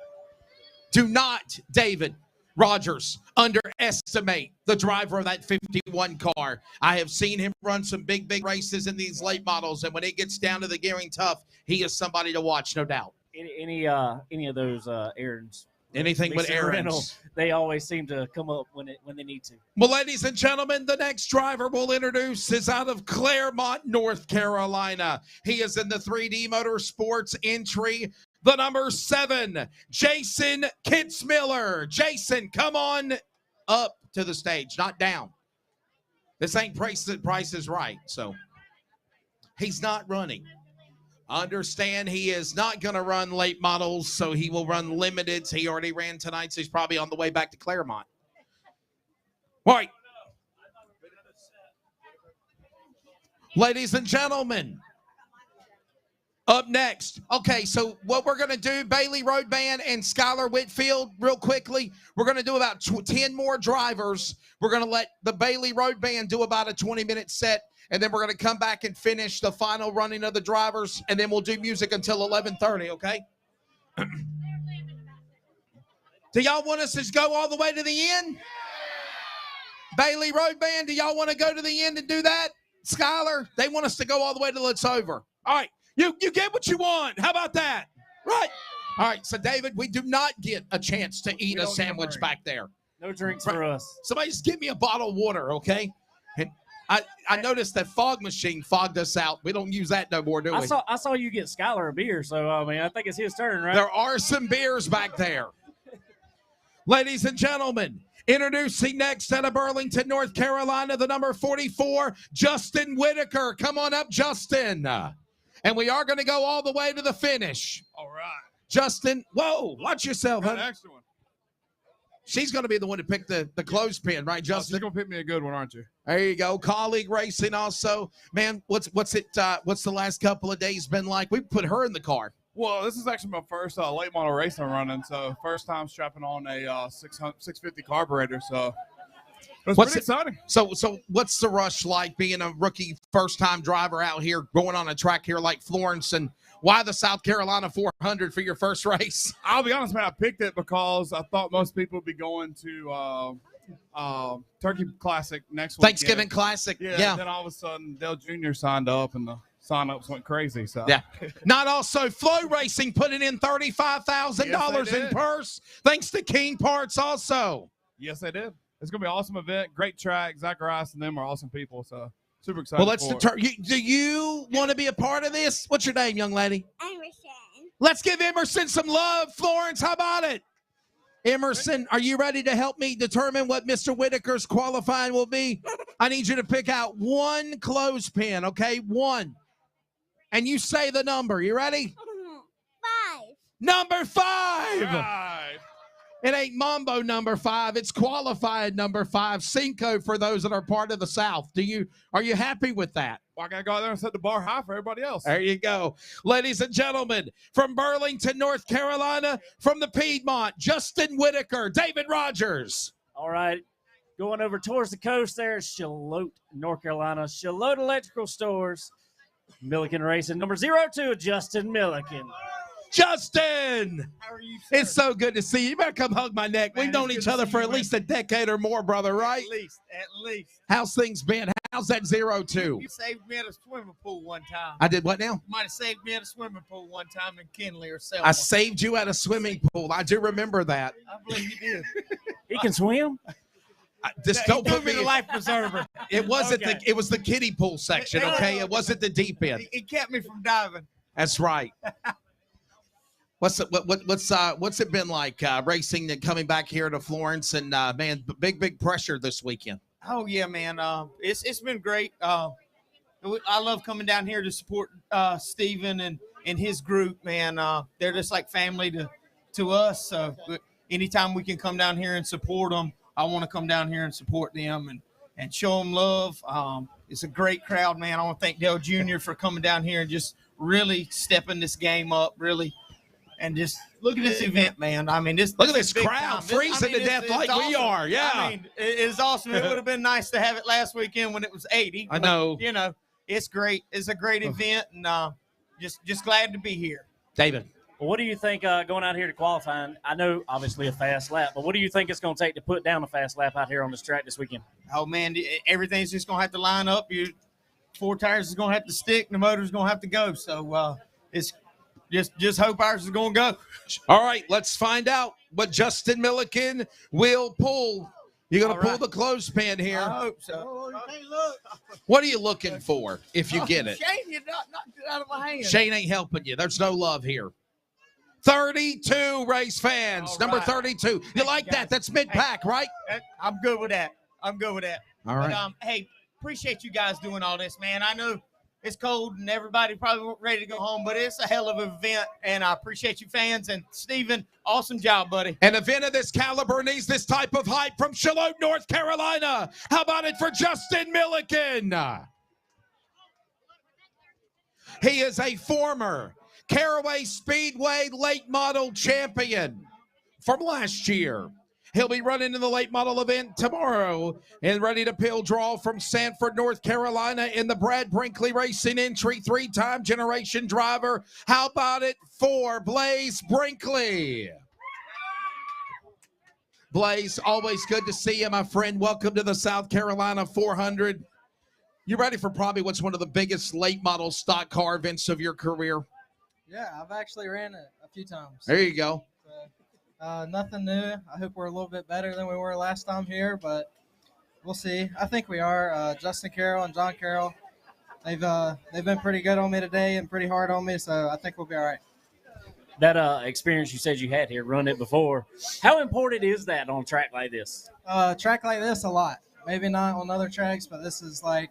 Do not, David Rogers, underestimate the driver of that 51 car. I have seen him run some big races in these late models, and when it gets down to the gearing tough, he is somebody to watch, no doubt. Any of those errands. Anything but errands. They always seem to come up when they need to. Well, ladies and gentlemen, the next driver we'll introduce is out of Claremont, North Carolina. He is in the 3D Motorsports entry. The number 7, Jason Kitzmiller. Jason, come on up to the stage, not down. This ain't Price is Right, so he's not running. Understand he is not going to run late models, so he will run limiteds. He already ran tonight, so he's probably on the way back to Claremont. All right. Ladies and gentlemen, up next. Okay, so what we're going to do, Bailey Road Band and Skylar Whitfield, real quickly, we're going to do about 10 more drivers. We're going to let the Bailey Road Band do about a 20-minute set, and then we're going to come back and finish the final running of the drivers, and then we'll do music until 11:30, okay? Do y'all want us to go all the way to the end? Bailey Road Band, do y'all want to go to the end and do that? Skylar, they want us to go all the way till it's over. All right. You get what you want. How about that? Right. All right. So, David, we do not get a chance to eat a sandwich back there. No drinks for us. Somebody just give me a bottle of water, okay? And I noticed that fog machine fogged us out. We don't use that no more, do we? I saw you get Skylar a beer, so I mean I think it's his turn, right? There are some beers back there. Ladies and gentlemen, introducing next out of Burlington, North Carolina, the number 44, Justin Whitaker. Come on up, Justin. And we are going to go all the way to the finish. All right. Justin, whoa, watch yourself, Got an honey. extra one. She's going to be the one to pick the clothespin, right, Justin? You're going to pick me a good one, aren't you? There you go. Colleague racing also. Man, what's the last couple of days been like? We put her in the car. Well, this is actually my first late model race I'm running, so first time strapping on a 650 carburetor, so it's pretty exciting. So what's the rush like being a rookie first-time driver out here going on a track here like Florence, and why the South Carolina 400 for your first race? I'll be honest, man, I picked it because I thought most people would be going to Turkey Classic next week. Thanksgiving Classic, yeah. Then all of a sudden, Dale Jr. signed up, and the sign-ups went crazy. So yeah. Not also FloRacing putting in $35,000 in purse, thanks to Keen Parts also. Yes, they did. It's going to be an awesome event. Great track. Zach Rice and them are awesome people, so super excited. Well, let's determine. Do you want to be a part of this? What's your name, young lady? Emerson. Let's give Emerson some love. Florence, how about it? Emerson, are you ready to help me determine what Mr. Whitaker's qualifying will be? I need you to pick out one clothespin, okay? One. And you say the number. You ready? 5. Number 5. It ain't Mambo number 5. It's qualified number 5. Cinco for those that are part of the South. Are you happy with that? Well, I got to go out there and set the bar high for everybody else. There you go. Ladies and gentlemen, from Burlington, North Carolina, from the Piedmont, Justin Whitaker, David Rogers. All right. Going over towards the coast there, Charlotte, North Carolina. Charlotte Electrical Stores. Milliken Racing, number 02, Justin Milliken. Justin! How are you, sir? It's so good to see you. You better come hug my neck. We've known each other for at least a decade or more, brother, right? At least. How's things been? How's that 02? You saved me at a swimming pool one time. I did what now? You might have saved me at a swimming pool one time in Kinley or Selma. I saved you at a swimming pool. I do remember that. I believe you did. He can swim? Don't put me in the life preserver. It wasn't it was the kiddie pool section, okay? It wasn't the deep end. It kept me from diving. That's right. What's it been like racing and coming back here to Florence, and man, big pressure this weekend? Oh yeah, man. It's been great. I love coming down here to support Steven and his group, man. They're just like family to us. So anytime we can come down here and support them, I want to come down here and support them and show them love. It's a great crowd, man. I want to thank Dale Jr. for coming down here and just really stepping this game up, really. And just look at this event, man. I mean, look at this crowd freezing to death like we are. Yeah. I mean, it's awesome. It would have been nice to have it last weekend when it was 80. I know. But, you know, it's great. It's a great event, and just glad to be here. David. Well, what do you think going out here to qualifying? I know, obviously, a fast lap, but what do you think it's going to take to put down a fast lap out here on this track this weekend? Oh, man, everything's just going to have to line up. 4 tires is going to have to stick. The motor's going to have to go. So it's just hope ours is going to go. All right, let's find out what Justin Milliken will pull. You're going to pull the clothespin here. I hope so. What are you looking for if you get it? Shane, you knocked it out of my hand. Shane ain't helping you. There's no love here. 32 race fans. All Number right. 32. You like that? That's mid-pack, right? I'm good with that. All right. But, hey, appreciate you guys doing all this, man. I know it's cold and everybody probably ready to go home, but it's a hell of an event, and I appreciate you fans. And, Steven, awesome job, buddy. An event of this caliber needs this type of hype from Charlotte, North Carolina. How about it for Justin Milliken? He is a former Caraway Speedway late model champion from last year. He'll be running in the late model event tomorrow and ready to pill draw from Sanford, North Carolina in the Brad Brinkley Racing entry, 3-time generation driver. How about it for Blaze Brinkley? Blaze, always good to see you, my friend. Welcome to the South Carolina 400. You ready for probably what's one of the biggest late model stock car events of your career? Yeah, I've actually ran it a few times. There you go. Nothing new. I hope we're a little bit better than we were last time here, but We'll see. I think we are. Justin Carroll and John Carroll, they've been pretty good on me today and pretty hard on me, so I think we'll be all right. That experience you said you had here, run it before. How important is that on a track like this? Track like this, a lot. Maybe not on other tracks, but this is like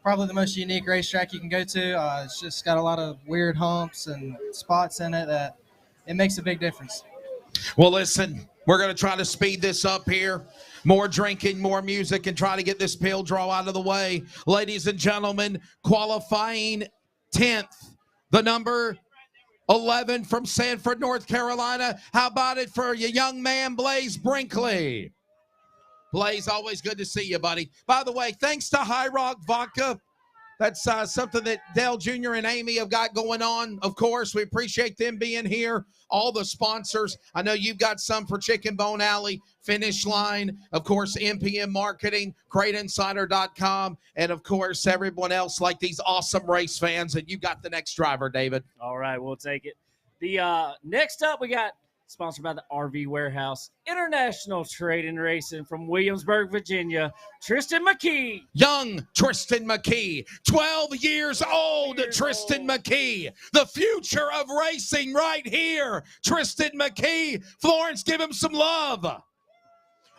probably the most unique racetrack you can go to. It's just got a lot of weird humps and spots in it that it makes a big difference. Well, listen, we're going to try to speed this up here. More drinking, more music, and try to get this pill draw out of the way. Ladies and gentlemen, qualifying 10th, the number 11 from Sanford, North Carolina. How about it for your young man, Blaze Brinkley? Blaze, always good to see you, buddy. By the way, thanks to High Rock Vodka. That's something that Dale Jr. and Amy have got going on. Of course, we appreciate them being here. All the sponsors. I know you've got some for Chicken Bone Alley, Finish Line, of course, MPM Marketing, CrateInsider.com, and, of course, everyone else like these awesome race fans. And you got the next driver, David. All right, we'll take it. The next up, we got sponsored by the RV Warehouse, International Trading Racing from Williamsburg, Virginia, Tristan McKee. Young Tristan McKee, 12 years old, Tristan McKee. The future of racing right here. Tristan McKee. Florence, give him some love.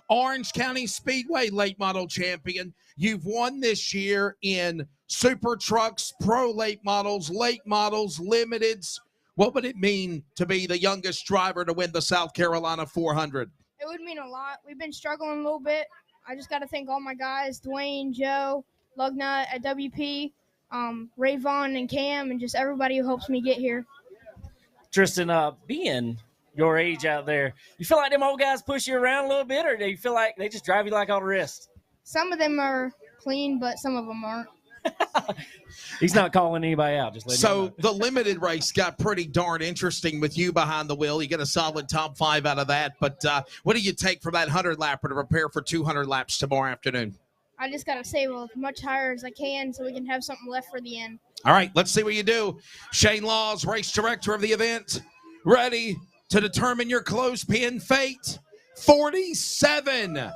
Orange County Speedway late model champion. You've won this year in super trucks, pro late models, limiteds. What would it mean to be the youngest driver to win the South Carolina 400? It would mean a lot. We've been struggling a little bit. I just got to thank all my guys, Dwayne, Joe, Lugnut at WP, Ray Vaughn and Cam, and just everybody who helps me get here. Tristan, being your age out there, you feel like them old guys push you around a little bit, or do you feel like they just drive you like all the rest? Some of them are clean, but some of them aren't. He's not calling anybody out. Just So the limited race got pretty darn interesting with you behind the wheel. You get a solid top 5 out of that. But what do you take from that 100-lapper to prepare for 200 laps tomorrow afternoon? I just got to save as much higher as I can so we can have something left for the end. All right, let's see what you do. Shane Laws, race director of the event, ready to determine your clothespin fate. 47.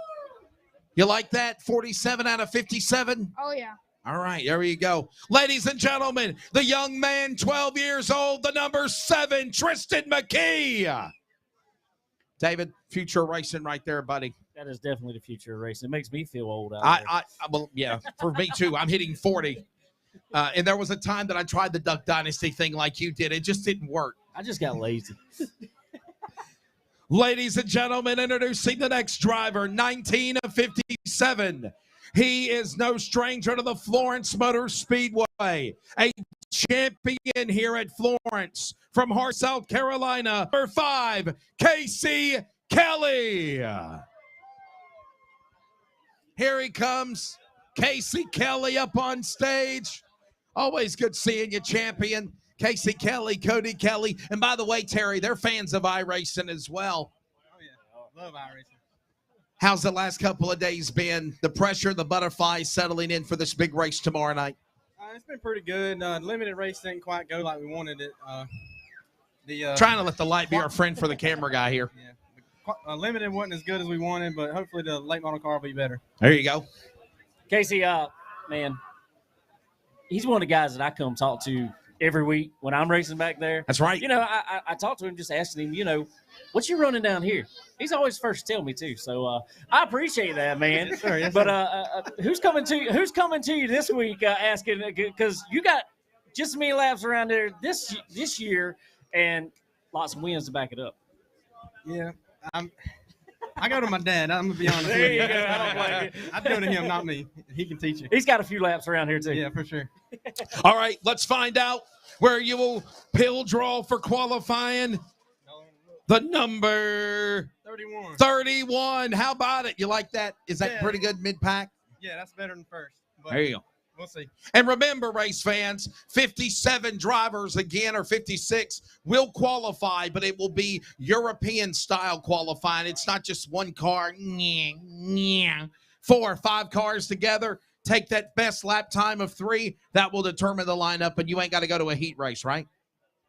You like that? 47 out of 57? Oh, yeah. All right, there you go. Ladies and gentlemen, the young man, 12 years old, the number 7, Tristan McKee. David, future racing right there, buddy. That is definitely the future of racing. It makes me feel old out there. Well, yeah, for me too. I'm hitting 40. And there was a time that I tried the Duck Dynasty thing like you did. It just didn't work. I just got lazy. Ladies and gentlemen, introducing the next driver, 19 of 57. He is no stranger to the Florence Motor Speedway, a champion here at Florence from Hart, South Carolina. Number 5, Casey Kelly. Here he comes, Casey Kelly up on stage. Always good seeing you, champion. Casey Kelly, Cody Kelly. And by the way, Terry, they're fans of iRacing as well. Oh, yeah. Love iRacing. How's the last couple of days been? The pressure, the butterflies settling in for this big race tomorrow night? It's been pretty good. Limited race didn't quite go like we wanted it. Trying to let the light be our friend for the camera guy here. Yeah. Limited wasn't as good as we wanted, but hopefully the late model car will be better. There you go. Casey, man, he's one of the guys that I come talk to every week when I'm racing back there. That's right. You know, I talked to him, just asking him, you know, what you running down here? He's always first to tell me too. So I appreciate that, man. Yes, sir. Yes, but who's coming to you this week asking, because you got just as many laps around there this year and lots of wins to back it up. Yeah, I go to my dad. I'm gonna be honest. There you go. I don't blame you. I go to him, not me. He can teach you. He's got a few laps around here too. Yeah, for sure. All right, let's find out where you will pill draw for qualifying. The number 31. 31. How about it? You like that? Is that pretty good mid-pack? Yeah, that's better than first. But there you go. We'll see. And remember, race fans, 57 drivers again, or 56, will qualify, but it will be European-style qualifying. It's not just one car. 4 or 5 cars together. Take that best lap time of 3. That will determine the lineup, and you ain't got to go to a heat race, right?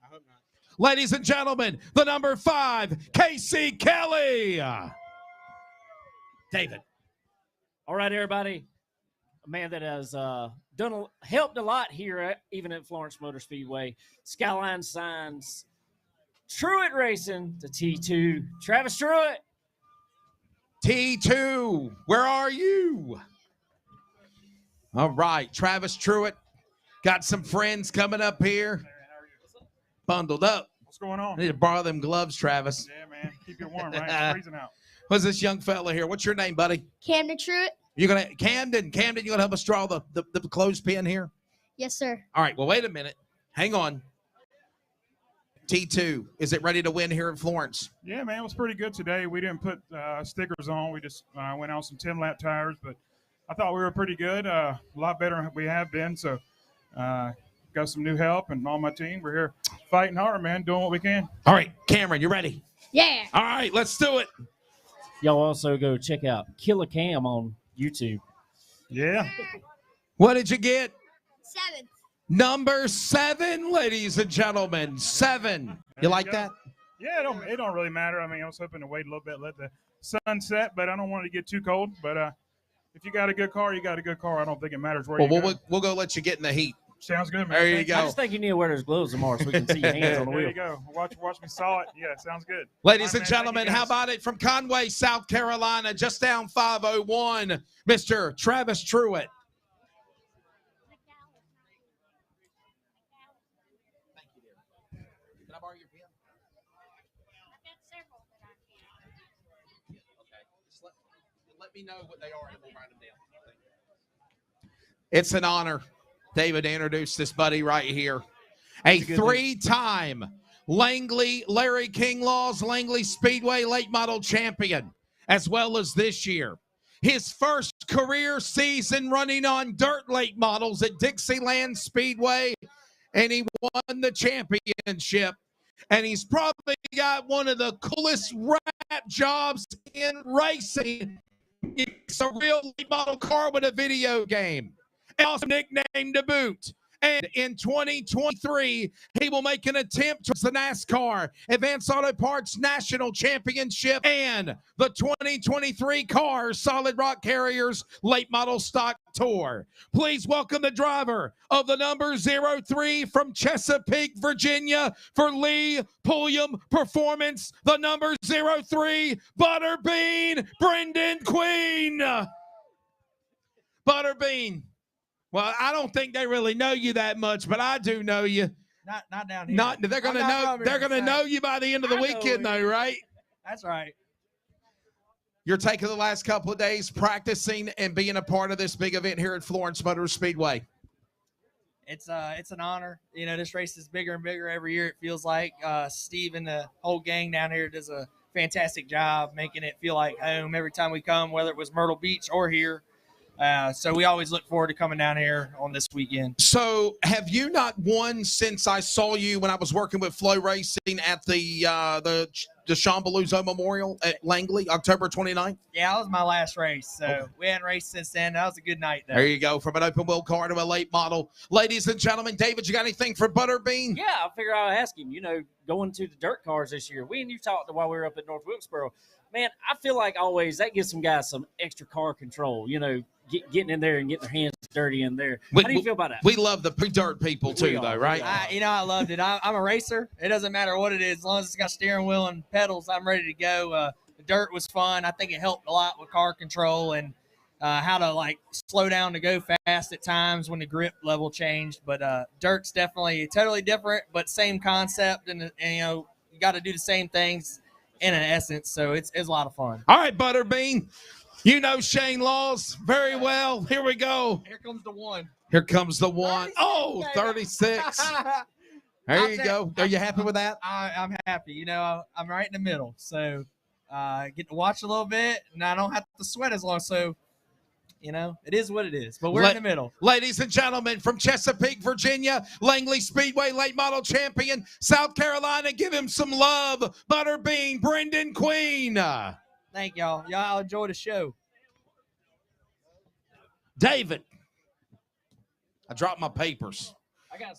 I hope not. Ladies and gentlemen, the number 5, Casey Kelly. David. All right, everybody. A man that has helped a lot here, even at Florence Motor Speedway. Skyline signs Truett Racing to T2. Travis Truett. T2, where are you? All right, Travis Truett. Got some friends coming up here. Bundled up. What's going on? I need to borrow them gloves, Travis. Yeah, man. Keep you warm, right? It's freezing out. Who's this young fella here? What's your name, buddy? Camden Truett. You're gonna Camden, you gonna help us draw the clothespin here? Yes, sir. All right, well, wait a minute. Hang on. T2, is it ready to win here in Florence? Yeah, man. It was pretty good today. We didn't put stickers on. We just went on some 10-lap tires, but I thought we were pretty good. A lot better than we have been. So got some new help, and all my team. We're here fighting hard, man, doing what we can. All right, Cameron, you ready? Yeah. All right, let's do it. Y'all also go check out Killer Cam on YouTube. Yeah. What did you get? 7th. Number 7, ladies and gentlemen. 7. You like that? Yeah, it don't really matter. I mean, I was hoping to wait a little bit, let the sun set, but I don't want it to get too cold. But if you got a good car, you got a good car. I don't think it matters where you go. We'll go let you get in the heat. Sounds good, man. There you go. I just think you need to wear those gloves tomorrow so we can see your hands on the wheel. There you go. Watch me saw it. Yeah, sounds good. Ladies and gentlemen, how about it from Conway, South Carolina, just down 501, Mr. Travis Truett. Can I borrow your pen? Let me know what they are and we'll write them down. It's an honor, David, to introduce this buddy right here. A 3-time Larry King Law's Langley Speedway late model champion, as well as this year. His first career season running on dirt late models at Dixieland Speedway, and he won the championship. And he's probably got one of the coolest rap jobs in racing. It's a real late model car with a video game. An awesome nickname to boot. And in 2023, he will make an attempt towards the NASCAR Advanced Auto Parts National Championship and the 2023 Cars Solid Rock Carriers Late Model Stock Tour. Please welcome the driver of the number 03 from Chesapeake, Virginia, for Lee Pulliam Performance, the number 03, Butterbean Brendan Queen. Butterbean. Well, I don't think they really know you that much, but I do know you. Not down here. They're gonna know you by the end of the weekend, though, right? That's right. You're taking the last couple of days practicing and being a part of this big event here at Florence Motor Speedway. It's an honor. You know, this race is bigger and bigger every year. It feels like Steve and the whole gang down here does a fantastic job making it feel like home every time we come, whether it was Myrtle Beach or here. So we always look forward to coming down here on this weekend. So have you not won since I saw you when I was working with FloRacing at the Sean Beluso Memorial at Langley, October 29th? Yeah, that was my last race. So we hadn't raced since then. That was a good night, though. There you go, from an open wheel car to a late model. Ladies and gentlemen, David, you got anything for Butterbean? Yeah, I figured I'd ask him, going to the dirt cars this year. We and you talked while we were up at North Wilkesboro. Man, I feel like always that gives some guys some extra car control, getting in there and getting their hands dirty in there. How do you feel about that? We love the dirt people too, though, right? I loved it. I'm a racer. It doesn't matter what it is. As long as it's got steering wheel and pedals, I'm ready to go. The dirt was fun. I think it helped a lot with car control and how to, slow down to go fast at times when the grip level changed. But dirt's definitely totally different, but same concept. And you got to do the same things in an essence. So it's a lot of fun. All right, Butterbean. You know Shane Laws very well. Here we go. Here comes the one. Here comes the one. Oh, 36. There you go. Are you happy with that? I'm happy. I'm right in the middle. So get to watch a little bit, and I don't have to sweat as long. So, it is what it is. But we're in the middle. Ladies and gentlemen, from Chesapeake, Virginia, Langley Speedway late model champion, South Carolina, give him some love. Butterbean, Brendan Queen. Thank y'all. Y'all enjoy the show. David, I dropped my papers.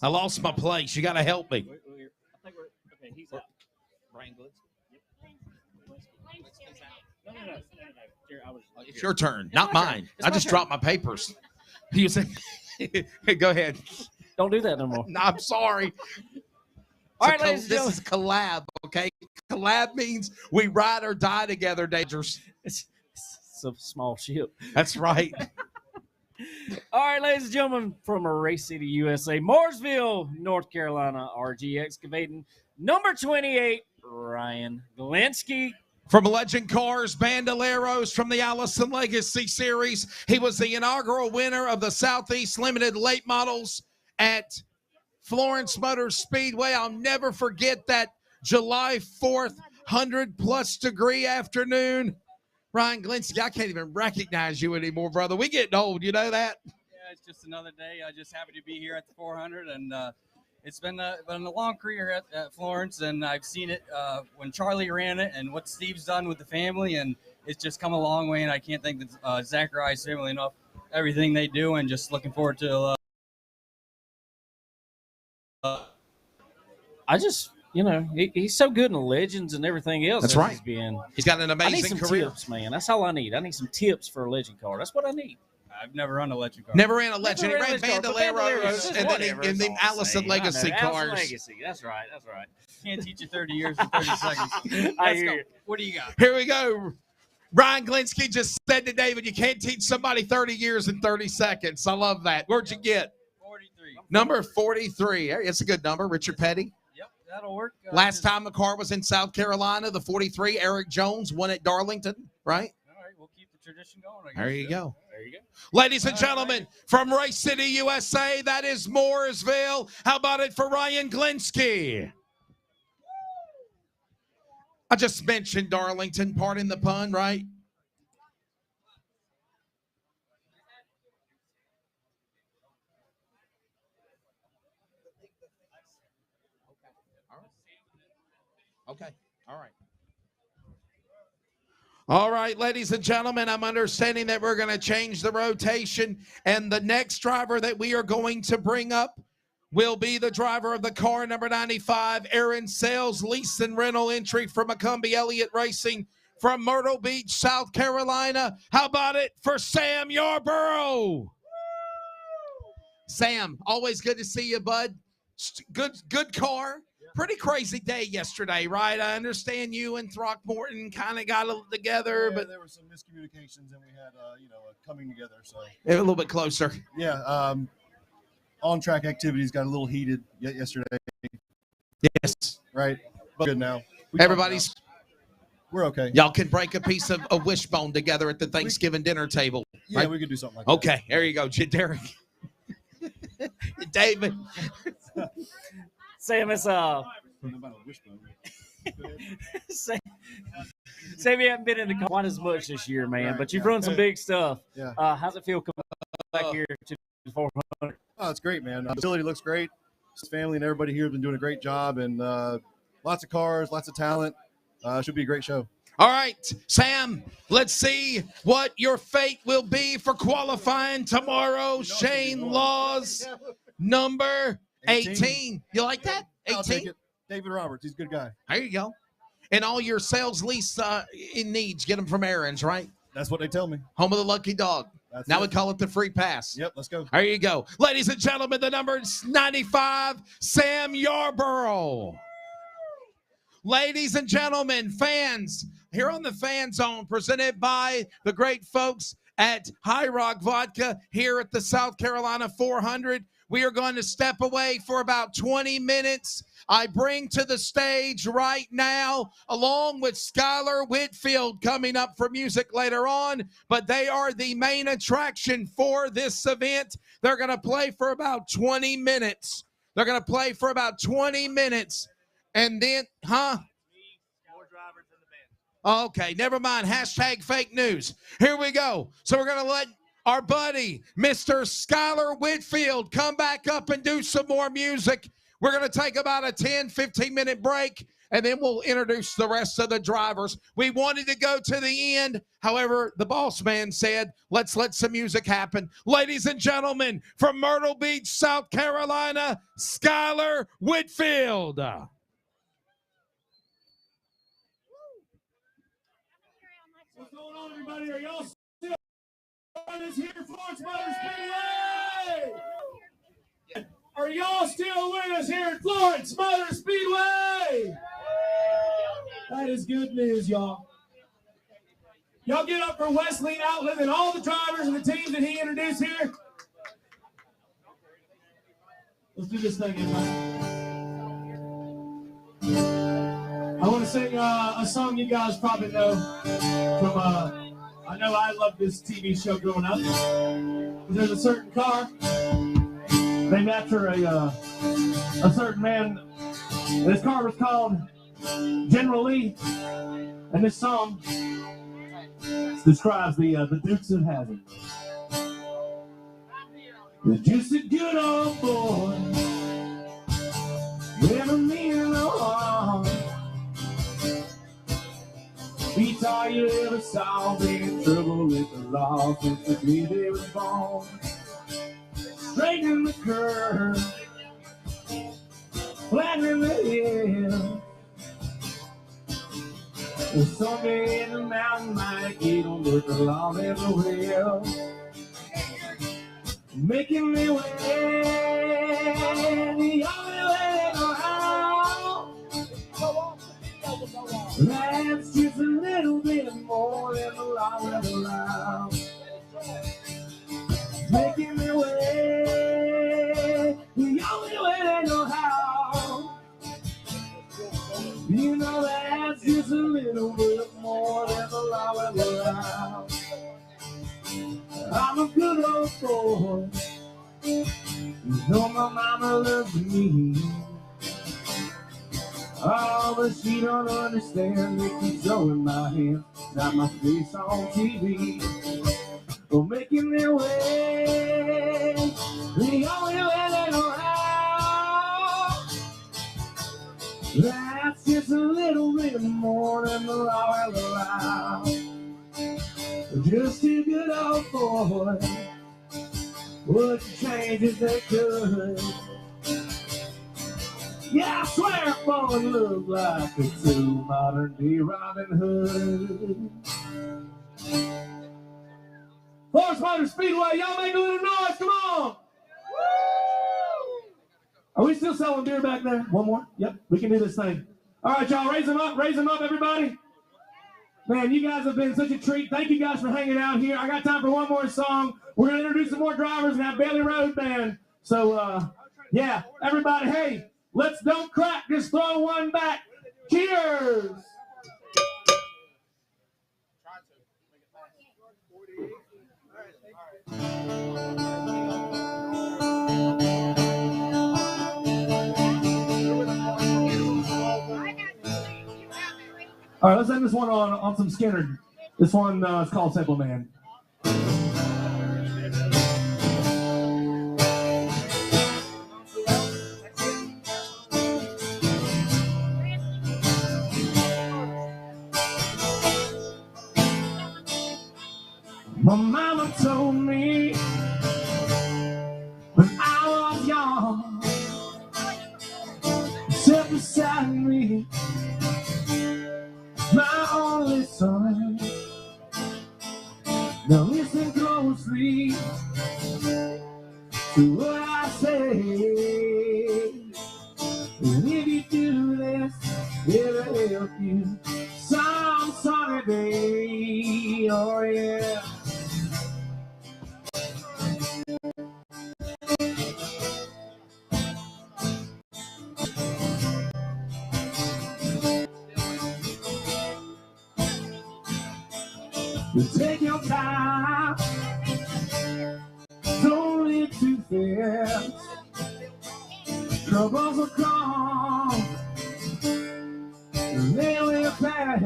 I lost my place. You got to help me. Okay, he's out. It's your turn, not mine. I just dropped my papers. You say, go ahead. Don't do that no more. No, I'm sorry. All right, ladies and this is collab, okay? Collab means we ride or die together, Dangers. It's a small ship. That's right. All right, ladies and gentlemen, from Race City, USA, Mooresville, North Carolina, RG Excavating, number 28, Ryan Glinsky. From Legend Cars, Bandoleros from the Allison Legacy Series. He was the inaugural winner of the Southeast Limited Late Models at Florence Motor Speedway. I'll never forget that July 4th, 100-plus degree afternoon. Ryan Glinsky, I can't even recognize you anymore, brother. We getting old, you know that? Yeah, it's just another day. I'm just happy to be here at the 400, and it's been a long career at Florence, and I've seen it when Charlie ran it and what Steve's done with the family, and it's just come a long way, and I can't thank the Zacharias family enough, everything they do, and just looking forward to I just, he's so good in the legends and everything else. That's that right. He's got an amazing I need some career. tips, man. That's all I need. I need some tips for a legend car. That's what I need. I've never run a legend car. Never ran a legend. Never He ran ran a legend car, but Bandoleros and then whatever, in the it's all Allison same. Legacy I know, cars. Allison Legacy. That's right. That's right. Can't teach you 30 years in 30 seconds. I Let's hear go. you. What do you got? Here we go. Ryan Glinsky just said to David, you can't teach somebody 30 years in 30 seconds. I love that. Where'd you get? 43. Number 43. It's a good number. Richard Petty. Yep, that'll work. Last time the car was in South Carolina, the 43, Eric Jones won at Darlington, right? All right, we'll keep the tradition going. I guess. There you go. There you go. Ladies and gentlemen, from Race City, USA, that is Mooresville. How about it for Ryan Glinsky? I just mentioned Darlington, pardon the pun, right? Okay, all right. All right, ladies and gentlemen, I'm understanding that we're going to change the rotation, and the next driver that we are going to bring up will be the driver of the car, number 95, Aaron Sales, lease and rental entry from Macomb Elliott Racing from Myrtle Beach, South Carolina. How about it for Sam Yarborough? Sam, always good to see you, bud. Good car. Pretty crazy day yesterday, right? I understand you and Throckmorton kind of got it together, Yeah, but there were some miscommunications, and we had coming together. So a little bit closer. yeah, on-track activities got a little heated yesterday. Yes, right. But good now. Everybody's. We're okay. Y'all can break a piece of a wishbone together at the Thanksgiving dinner table. Yeah, right? we could do something like that. Okay, there you go, Derek. David. Sam, it's Sam, you haven't been in the car quite as much this year, man, but you've run some big stuff. Yeah. How's it feel coming back here to the 400? Oh, it's great, man. The facility looks great. His family and everybody here have been doing a great job, and lots of cars, lots of talent. Should be a great show. All right, Sam, let's see what your fate will be for qualifying tomorrow. Shane Laws, number 18. You like that? I'll take 18? it. David Roberts, he's a good guy. There you go. And all your sales lease in needs, get them from Aaron's, right? That's what they tell me. Home of the Lucky Dog. That's now it. we call it the free pass. Yep, let's go. There you go. Ladies and gentlemen, the number is 95, Sam Yarborough. Ladies and gentlemen, fans, here on the Fan Zone, presented by the great folks at High Rock Vodka here at the South Carolina 400. We are going to step away for about 20 minutes. I bring to the stage right now, along with Skylar Whitfield coming up for music later on, but they are the main attraction for this event. They're going to play for about 20 minutes. They're going to play for about 20 minutes. And then, Okay, never mind. Hashtag fake news. Here we go. So we're going to let our buddy, Mr. Skylar Whitfield, come back up and do some more music. We're going to take about a 10, 15-minute break, and then we'll introduce the rest of the drivers. We wanted to go to the end. However, the boss man said, let's let some music happen. Ladies and gentlemen, from Myrtle Beach, South Carolina, Skylar Whitfield. on, everybody? Are y'all still with us here at Florence Motor Speedway? Are y'all still with us here at Florence Motor Speedway? That is good news, y'all. Y'all get up for Wesley Outland and all the drivers and the teams that he introduced here. Let's do this thing, everybody. I want to sing a song you guys probably know from, I know I loved this TV show growing up. There's a certain car named after a certain man. This car was called General Lee, and this song describes the Dukes of Hazzard. They're just a good old boy, never mean no harm. Beats all you ever saw, been in trouble with the law since the day they was born. Straightening the curve, flattening the hill. Well, someday in the mountain might get them, but the law never will. Making me way, the only way to go out. That's just a little bit more than the law will allow. Making me way, the only way to go out. You know that's just a little bit more than the law will allow. I'm a good old boy. You know my mama loves me. Oh, but she don't understand. They keep showing my hand, not my face on TV. Or making their way, the only way they know how. That's just a little bit more than the law will allow. Just a good old boy would change if they could. Yeah, I swear it won't look like a true modern day Robin Hood. Florence Motor Speedway, y'all make a little noise, come on! Are we still selling beer back there? One more? Yep, we can do this thing. All right, y'all, raise them up, everybody. Man, you guys have been such a treat. Thank you guys for hanging out here. I got time for one more song. We're going to introduce some more drivers and have Bailey Road Band. So, yeah, everybody, hey, let's don't crack, just throw one back. Cheers! All right, let's end this one on some Skinner. This one is called Simple Man. My mama told me when I was young, sat beside me, my only son. Now listen closely to what I say. And if you do this, it'll help you some sunny day. Oh yeah. Take your time, don't live too fast. Troubles will come, and they will pass.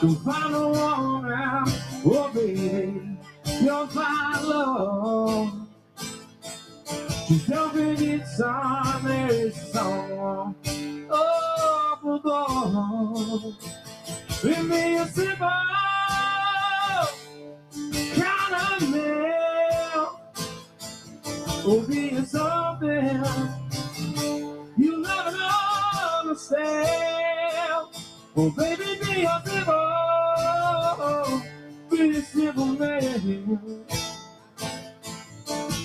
Go find the one now, oh baby, you'll find love. Just don't forget, son, there is someone up above. Give me a simple kind of mail, or be something you'll never understand. Oh, baby, be a simple simple man.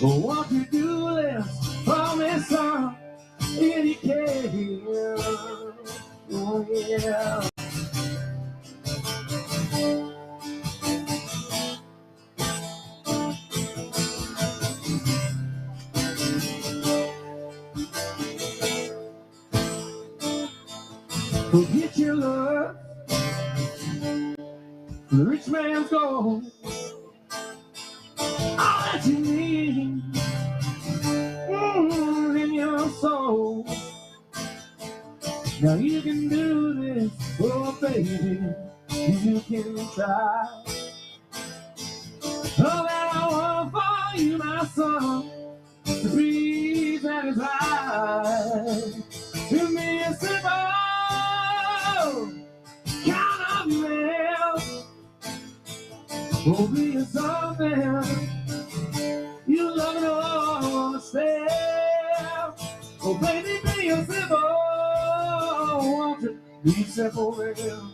Won't you do this for me, son? If you can. Oh, yeah. Forget your love, the rich man's gold. All that you need in your soul. Now you can do this, oh baby, you can try. All that I want for you, my son, to be satisfied. Give me a simple kind of man. Oh, be a something you love and all understand. Oh, baby, be a simple, won't you be simple, man?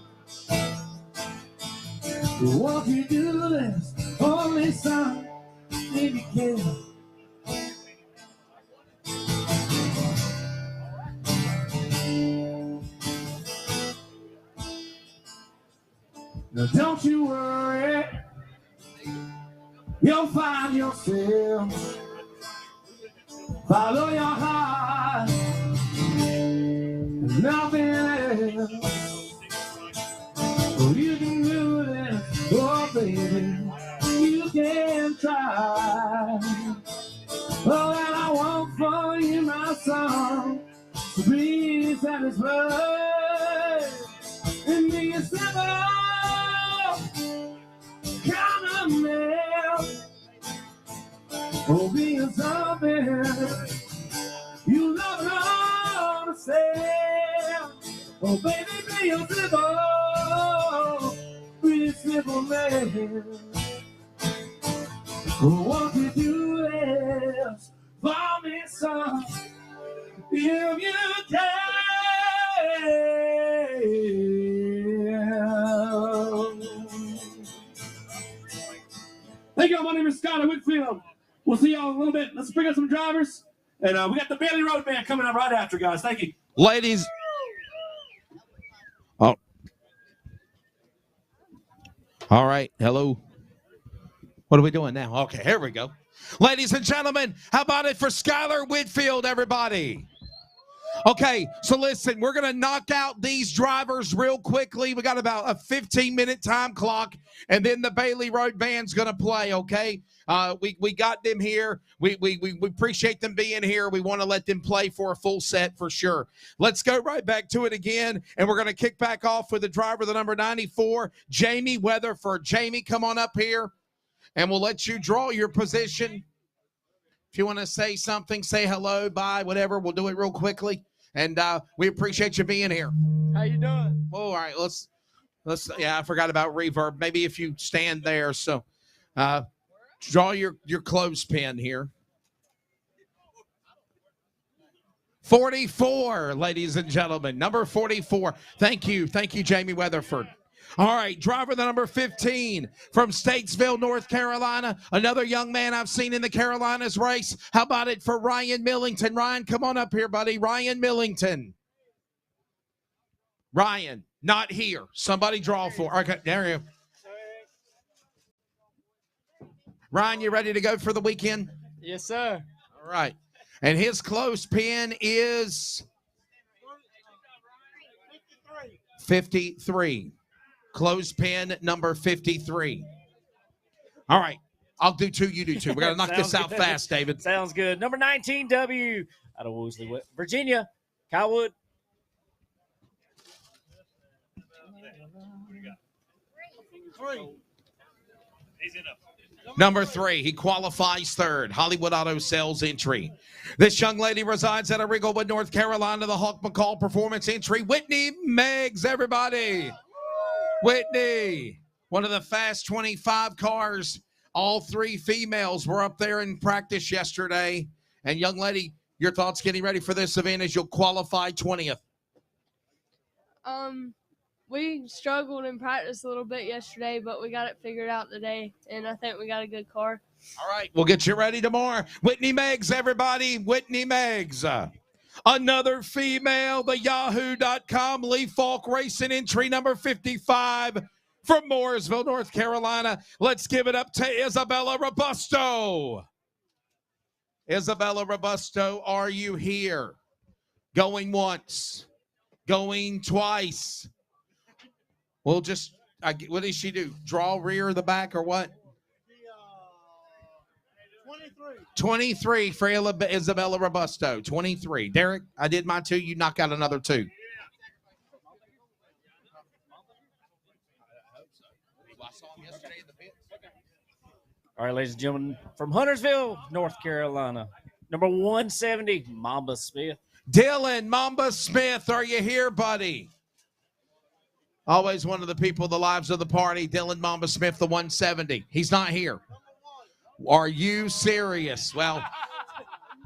Won't you do this only, son, if you can? Now don't you worry, you'll find yourself. Follow your heart, nothing else. Oh, you can do this, oh baby, you can try. All that I want for you, my son, to be satisfied and be a simple kind of man. Oh, be a something you love and understand. Oh, baby, be a simple man. Oh, won't you do this for me, son, if you can? Thank y'all. My name is Scott Whitfield. We'll see y'all in a little bit. Let's bring up some drivers. And we got the Bailey Road Band coming up right after, guys. Thank you. Ladies. Oh. All right. Hello. What are we doing now? Okay, here we go. Ladies and gentlemen, how about it for Skylar Whitfield, everybody? Okay, so listen, we're going to knock out these drivers real quickly. We got about a 15-minute time clock, and then the Bailey Road Band's going to play, okay? We got them here. We appreciate them being here. We want to let them play for a full set for sure. Let's go right back to it again, and we're going to kick back off with the driver, the number 94, Jamie Weatherford. Jamie, come on up here, and we'll let you draw your position. If you want to say something, say hello, bye, whatever, we'll do it real quickly. And we appreciate you being here. How you doing? Oh, all right, let's. Yeah, I forgot about reverb. Maybe if you stand there. So, draw your clothespin here. 44, ladies and gentlemen, number 44. Thank you, Jamie Weatherford. All right, driver the number 15 from Statesville, North Carolina. Another young man I've seen in the Carolinas race. How about it for Ryan Millington? Ryan, come on up here, buddy. Ryan Millington. Ryan, not here. Somebody draw for. Okay, there you go. Ryan, you ready to go for the weekend? Yes, sir. All right. And his clothespin is 53. Clothespin number 53. All right. I'll do two. You do two. We got to knock this out fast, David. Sounds good. Number 19W out of Woolsey, Virginia, Kyle Wood. Number 3, he qualifies third. Hollywood Auto Sales entry. This young lady resides out of Rigglewood, North Carolina. The Hawk McCall Performance entry. Whitney Meggs, everybody. Whitney, one of the Fast 25 cars. All 3 females were up there in practice yesterday. And young lady, your thoughts getting ready for this event as you'll qualify 20th? we struggled in practice a little bit yesterday, but we got it figured out today, and I think we got a good car. All right, we'll get you ready tomorrow. Whitney Meggs, everybody. Whitney Meggs. Another female, the yahoo.com Leaf Falk Racing entry number 55 from Mooresville, North Carolina. Let's give it up to Isabella Robusto. Isabella Robusto, are you here? Going once, going twice. We'll just, what does she do? Draw rear of the back or what? 23 for Isabella Robusto. 23. Derek, I did my 2. You knock out another 2. All right, ladies and gentlemen, from Huntersville, North Carolina, number 170, Mamba Smith. Dylan Mamba Smith, are you here, buddy? Always one of the people, the lives of the party, Dylan Mamba Smith, the 170. He's not here. Are you serious? Well,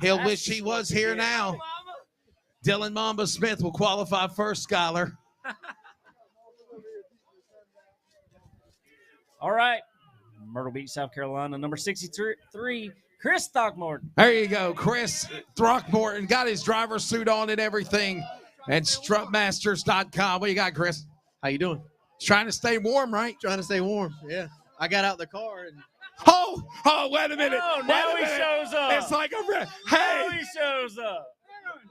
he'll wish he was here now. Dylan Mamba Smith will qualify first, Skyler. All right, Myrtle Beach, South Carolina, number 63, Chris Throckmorton. There you go, Chris Throckmorton. Got his driver's suit on and everything. And strutmasters.com. What you got, Chris? How you doing? Trying to stay warm, right? Trying to stay warm, yeah. I got out the car and... Oh, wait a minute. Oh, now he shows up. It's like hey. Now he shows up.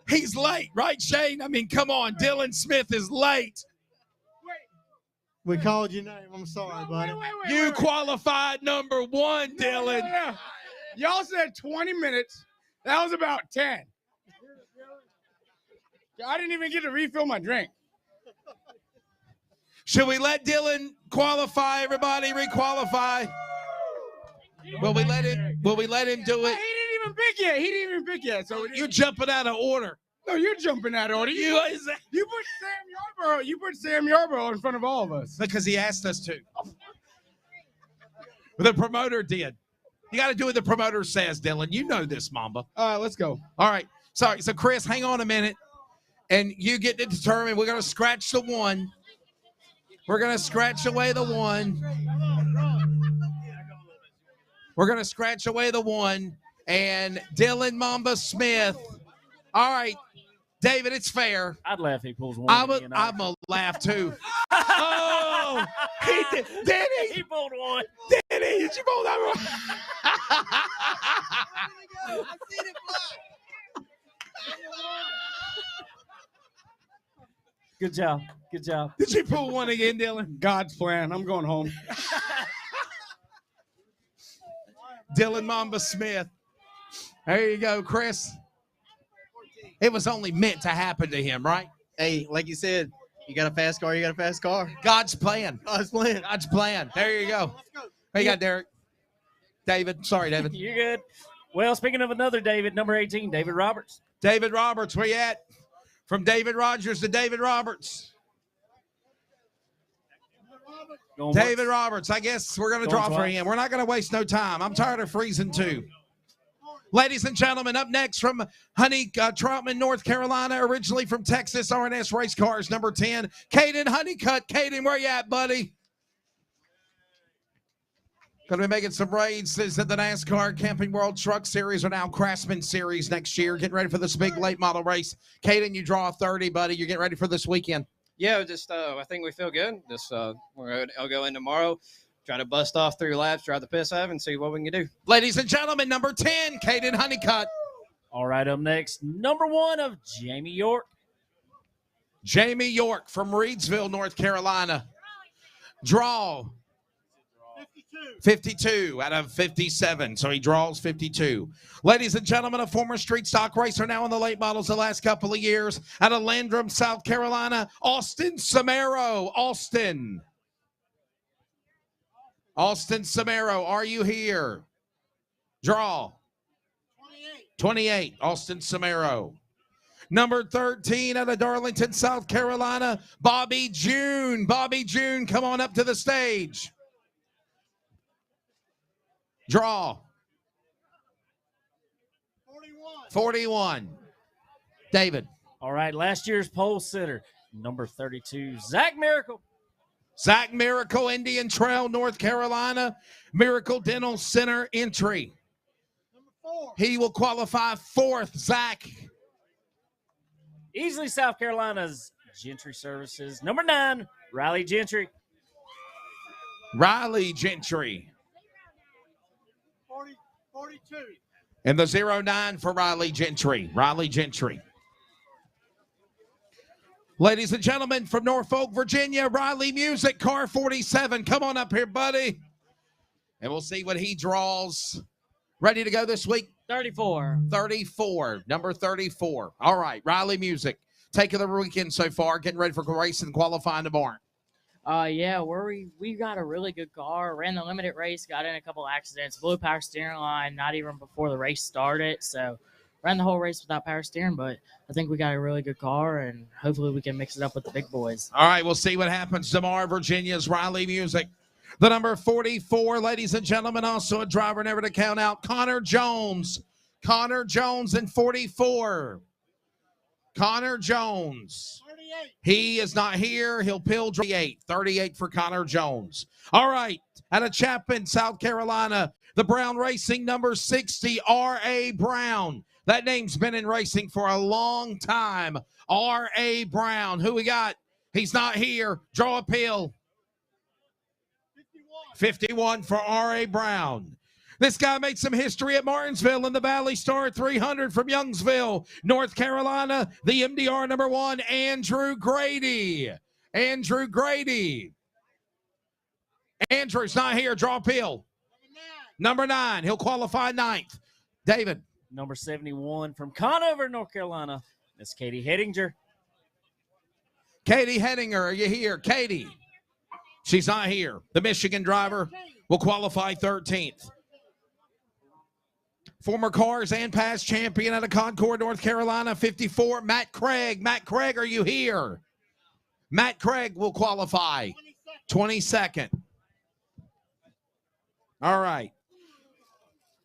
He's late, right, Shane? I mean, come on. Dylan Smith is late. We called your name. I'm sorry, buddy. You qualified number 1, Dylan. Yeah. Y'all said 20 minutes. That was about 10. I didn't even get to refill my drink. Should we let Dylan qualify, everybody? Requalify? Will we let him do it? He didn't even pick yet. So you're jumping out of order. No, you're jumping out of order. You put Sam Yarborough in front of all of us. Because he asked us to. The promoter did. You got to do what the promoter says, Dylan. You know this, Mamba. All right, let's go. All right. Sorry. So, Chris, hang on a minute. And you get to determine. We're going to scratch the 1. We're going to scratch away the 1. We're going to scratch away the 1. And Dylan Mamba Smith. All right. David, it's fair. I'd laugh if he pulls 1. I'm going to laugh, too. Oh, he did. Did he? He pulled 1. Did he? Did you pull that 1? I seen it fly. Good job. Good job. Did you pull 1 again, Dylan? God's plan. I'm going home. Dylan Mamba Smith. There you go, Chris. It was only meant to happen to him, right? Hey, like you said, you got a fast car, you got a fast car. God's plan. God's plan. God's plan. There you go. What you got, Derek? David. Sorry, David. You're good. Well, speaking of another David, number 18, David Roberts. David Roberts, where you at? From David Rogers to David Roberts. David Roberts, I guess we're going to draw for him. We're not going to waste no time. I'm tired of freezing, too. Ladies and gentlemen, up next from Troutman, North Carolina, originally from Texas, R&S Race Cars, number 10, Caden Honeycutt. Caden, where you at, buddy? Going to be making some raids. This is the NASCAR Camping World Truck Series or now Craftsman Series next year. Getting ready for this big late model race. Caden, you draw a 30, buddy. You're getting ready for this weekend. Yeah, just I think we feel good. I'll go in tomorrow, try to bust off 3 laps, drive the piss off, and see what we can do. Ladies and gentlemen, number 10, Caden Honeycutt. All right, up next, number 1 of Jamie York. Jamie York from Reidsville, North Carolina. Draw 52 out of 57, so he draws 52. Ladies and gentlemen, a former street stock racer now in the late models the last couple of years out of Landrum, South Carolina, Austin Samaro. Austin Samaro, are you here? Draw 28, Austin Samaro. Number 13 out of Darlington, South Carolina, Bobby June. Bobby June, come on up to the stage. Draw 41. David. All right, last year's pole sitter, Number 32, Zach Miracle. Zach Miracle, Indian Trail, North Carolina. Miracle Dental Center entry. He will qualify 4th, Zach. Easley, South Carolina's Gentry Services. Number 9, Riley Gentry. Riley Gentry. 42. And the 09 for Riley Gentry. Riley Gentry. Ladies and gentlemen, from Norfolk, Virginia, Riley Music, car 47. Come on up here, buddy. And we'll see what he draws. Ready to go this week? 34. 34. Number 34. All right, Riley Music. Take of the weekend so far. Getting ready for racing and qualifying tomorrow. Yeah, we got a really good car. Ran the limited race, got in a couple accidents, blew power steering line not even before the race started. So ran the whole race without power steering, but I think we got a really good car, and hopefully we can mix it up with the big boys. All right, we'll see what happens tomorrow. Virginia's Riley Music. The number 44, ladies and gentlemen, also a driver never to count out, Connor Jones. Connor Jones in 44. Connor Jones. 38. He is not here. He'll pill 38. 38 for Connor Jones. All right, out of Chapin, South Carolina, the Brown Racing number 60, R.A. Brown. That name's been in racing for a long time. R.A. Brown. Who we got? He's not here. Draw a pill. 51 for R.A. Brown. This guy made some history at Martinsville in the Valley Star 300 from Youngsville, North Carolina. The MDR number 1, Andrew Grady. Andrew Grady. Andrew's not here. Draw a pill. Number 9. He'll qualify 9th. David. Number 71 from Conover, North Carolina. Miss Katie Hettinger. Katie Hettinger, are you here? Katie. She's not here. The Michigan driver will qualify 13th. Former cars and past champion out of Concord, North Carolina, 54, Matt Craig. Matt Craig, are you here? Matt Craig will qualify 22nd. All right.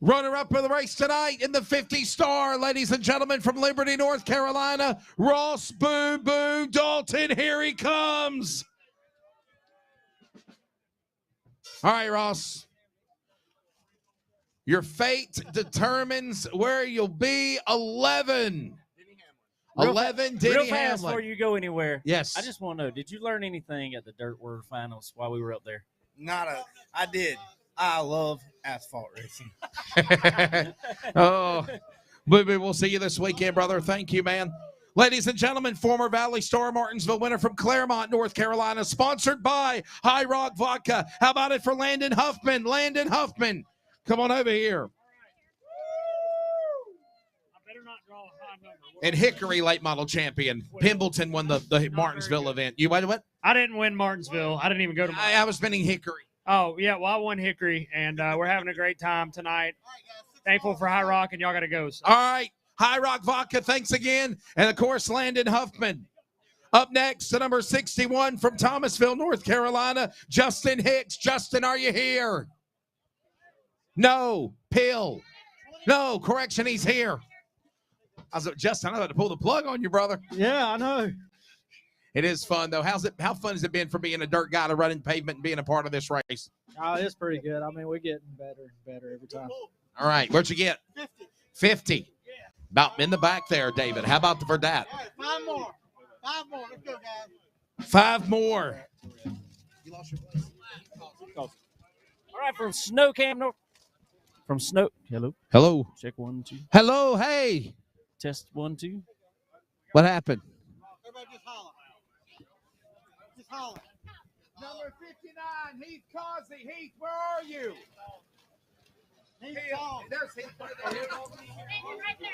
Runner-up of the race tonight in the 50 star, ladies and gentlemen, from Liberty, North Carolina, Ross Boo Boo Dalton. Here he comes. All right, Ross. Your fate determines where you'll be. 11. 11, Denny Real fast Hamlin. before you go anywhere. Yes. I just want to know, did you learn anything at the Dirt Word Finals while we were up there? I did. I love asphalt racing. Oh, Boo Boo, we'll see you this weekend, brother. Thank you, man. Ladies and gentlemen, former Valley Star Martinsville winner from Claremont, North Carolina, sponsored by High Rock Vodka. How about it for Landon Huffman? Landon Huffman, come on over here. And Hickory late model champion. Pimbleton won the Martinsville event. You won what? I didn't win Martinsville. I didn't even go to I was meaning Hickory. Oh, yeah. Well, I won Hickory, and we're having a great time tonight. Thankful for High Rock, and y'all got to go. So. All right. High Rock Vodka, thanks again. And, of course, Landon Huffman. Up next, the number 61 from Thomasville, North Carolina, Justin Hicks. Justin, are you here? No. Pill. No. Correction, he's here. I was like, Justin, I had to pull the plug on you, brother. Yeah, I know. It is fun, though. How fun has it been for being a dirt guy to run in pavement and being a part of this race? Oh, it's pretty good. I mean, we're getting better and better every time. All right. Where'd you get? 50. About in the back there, David. How about for that? All right, 5 more. 5 more. Let's go, guys. 5 more. You lost your place. All right, from Snow Camp, North. From Snow. Hello. Hello. Check 1, 2. Hello. Hey. Test 1, 2. What happened? Everybody just holler. Just holler. Number 59, Heath Causey. Heath, where are you?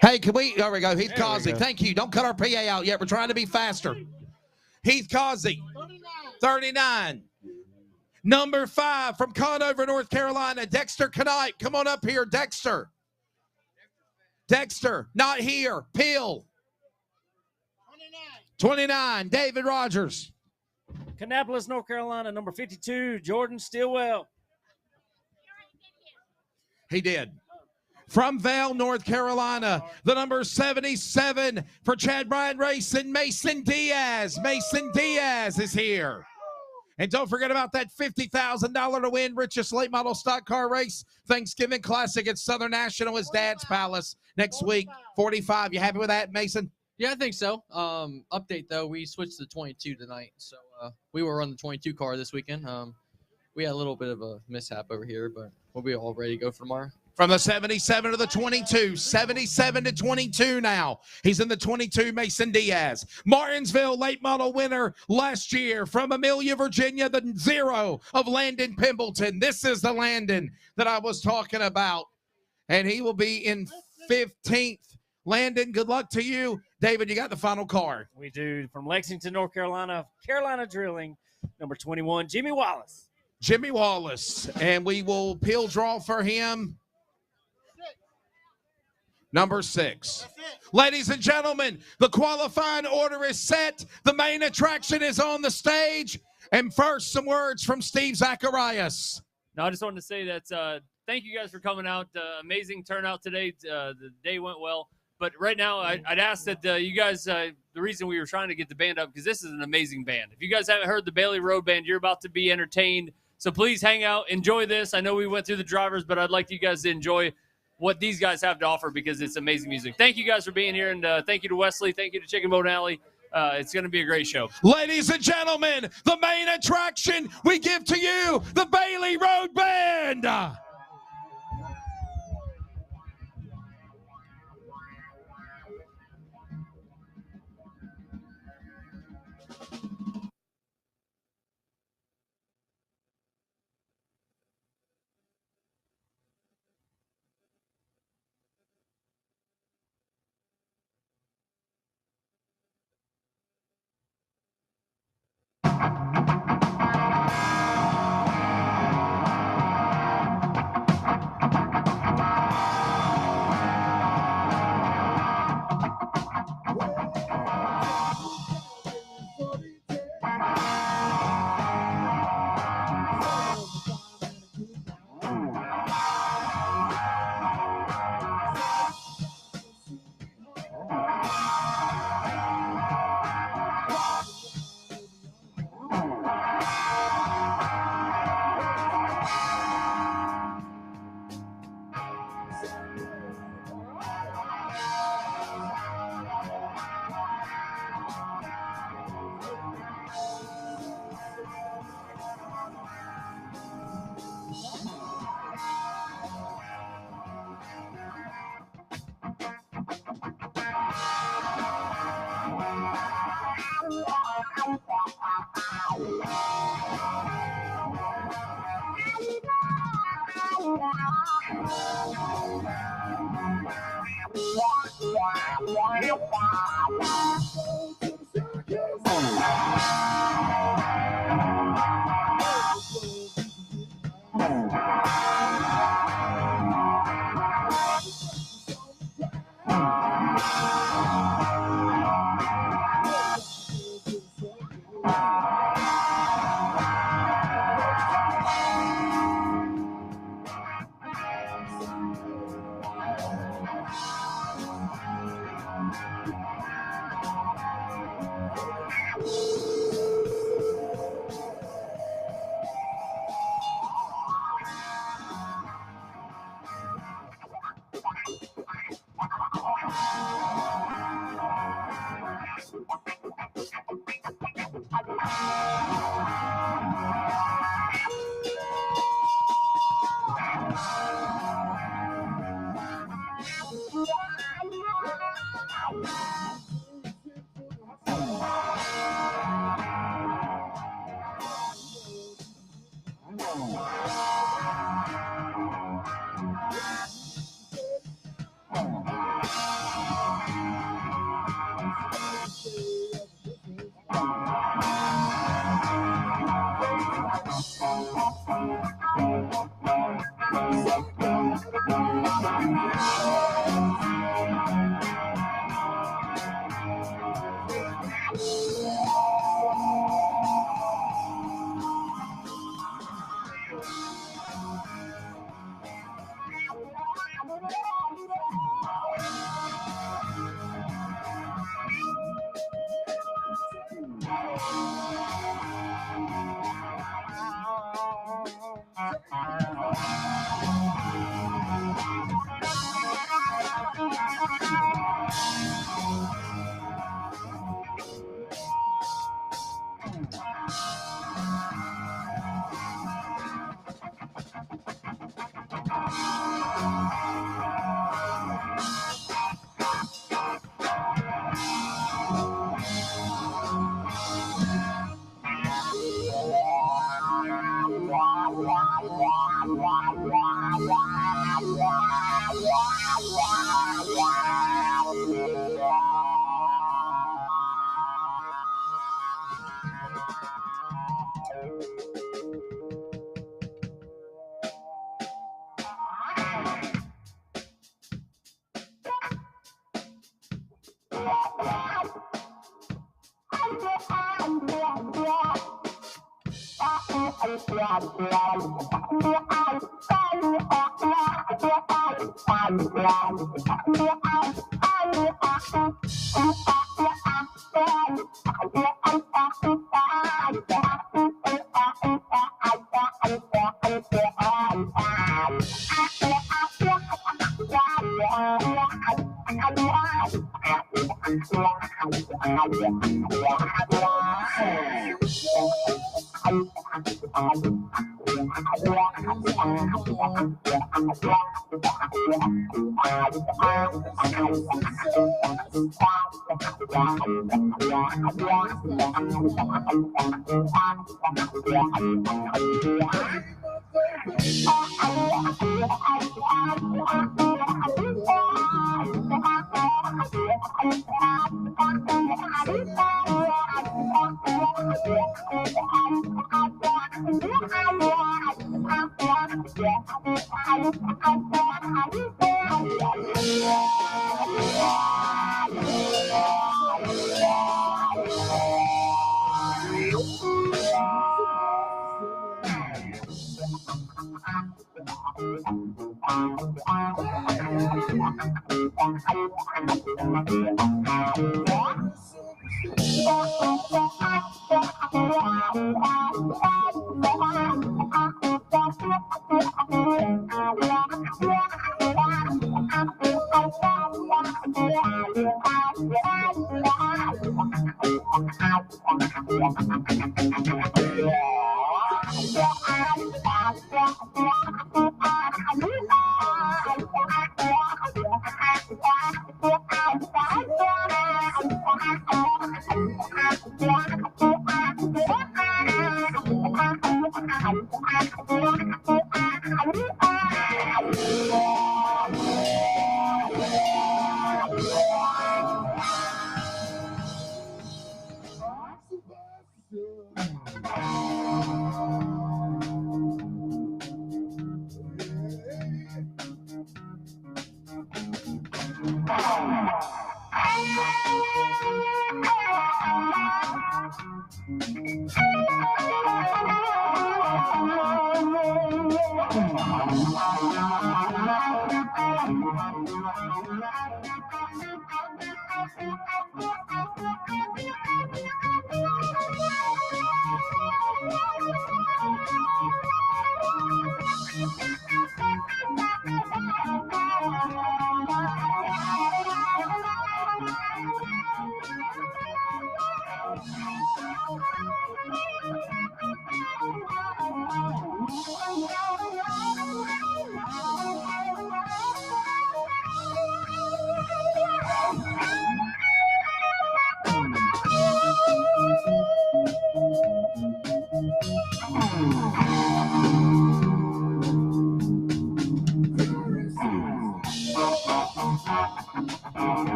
Hey, can we? There we go. Heath Causey. Thank you. Don't cut our PA out yet. We're trying to be faster. Heath Causey. 39. Number 5 from Conover, North Carolina, Dexter Knight. Come on up here, Dexter. Dexter, not here. Pill. 29, David Rogers. Kannapolis, North Carolina, number 52, Jordan Stillwell. He did. From Vail, North Carolina, the number 77 for Chad Bryant Racing, Mason Diaz. Mason Diaz is here. And don't forget about that $50,000 to win richest late model stock car race. Thanksgiving Classic at Southern National is Dad's Palace next week. 45. You happy with that, Mason? Yeah, I think so. Update though, we switched to 22 tonight, so we will run the 22 car this weekend. We had a little bit of a mishap over here, but we'll be all ready to go for tomorrow. From the 77 to the 22, 77 to 22 now. He's in the 22, Mason Diaz. Martinsville late model winner last year from Amelia, Virginia, the 0 of Landon Pimbleton. This is the Landon that I was talking about, and he will be in 15th. Landon, good luck to you. David, you got the final car. We do. From Lexington, North Carolina, Carolina Drilling, number 21, Jimmy Wallace. Jimmy Wallace, and we will peel draw for him. Number 6. Ladies and gentlemen, the qualifying order is set. The main attraction is on the stage. And first, some words from Steve Zacharias. No, I just wanted to say that thank you guys for coming out. Amazing turnout today. The day went well. But right now, I'd ask that you guys, the reason we were trying to get the band up, because this is an amazing band. If you guys haven't heard the Bailey Road Band, you're about to be entertained. So please hang out, enjoy this. I know we went through the drivers, but I'd like you guys to enjoy what these guys have to offer because it's amazing music. Thank you guys for being here, and thank you to Wesley. Thank you to Chicken Bone Alley. It's going to be a great show. Ladies and gentlemen, the main attraction, we give to you the Bailey Road Band.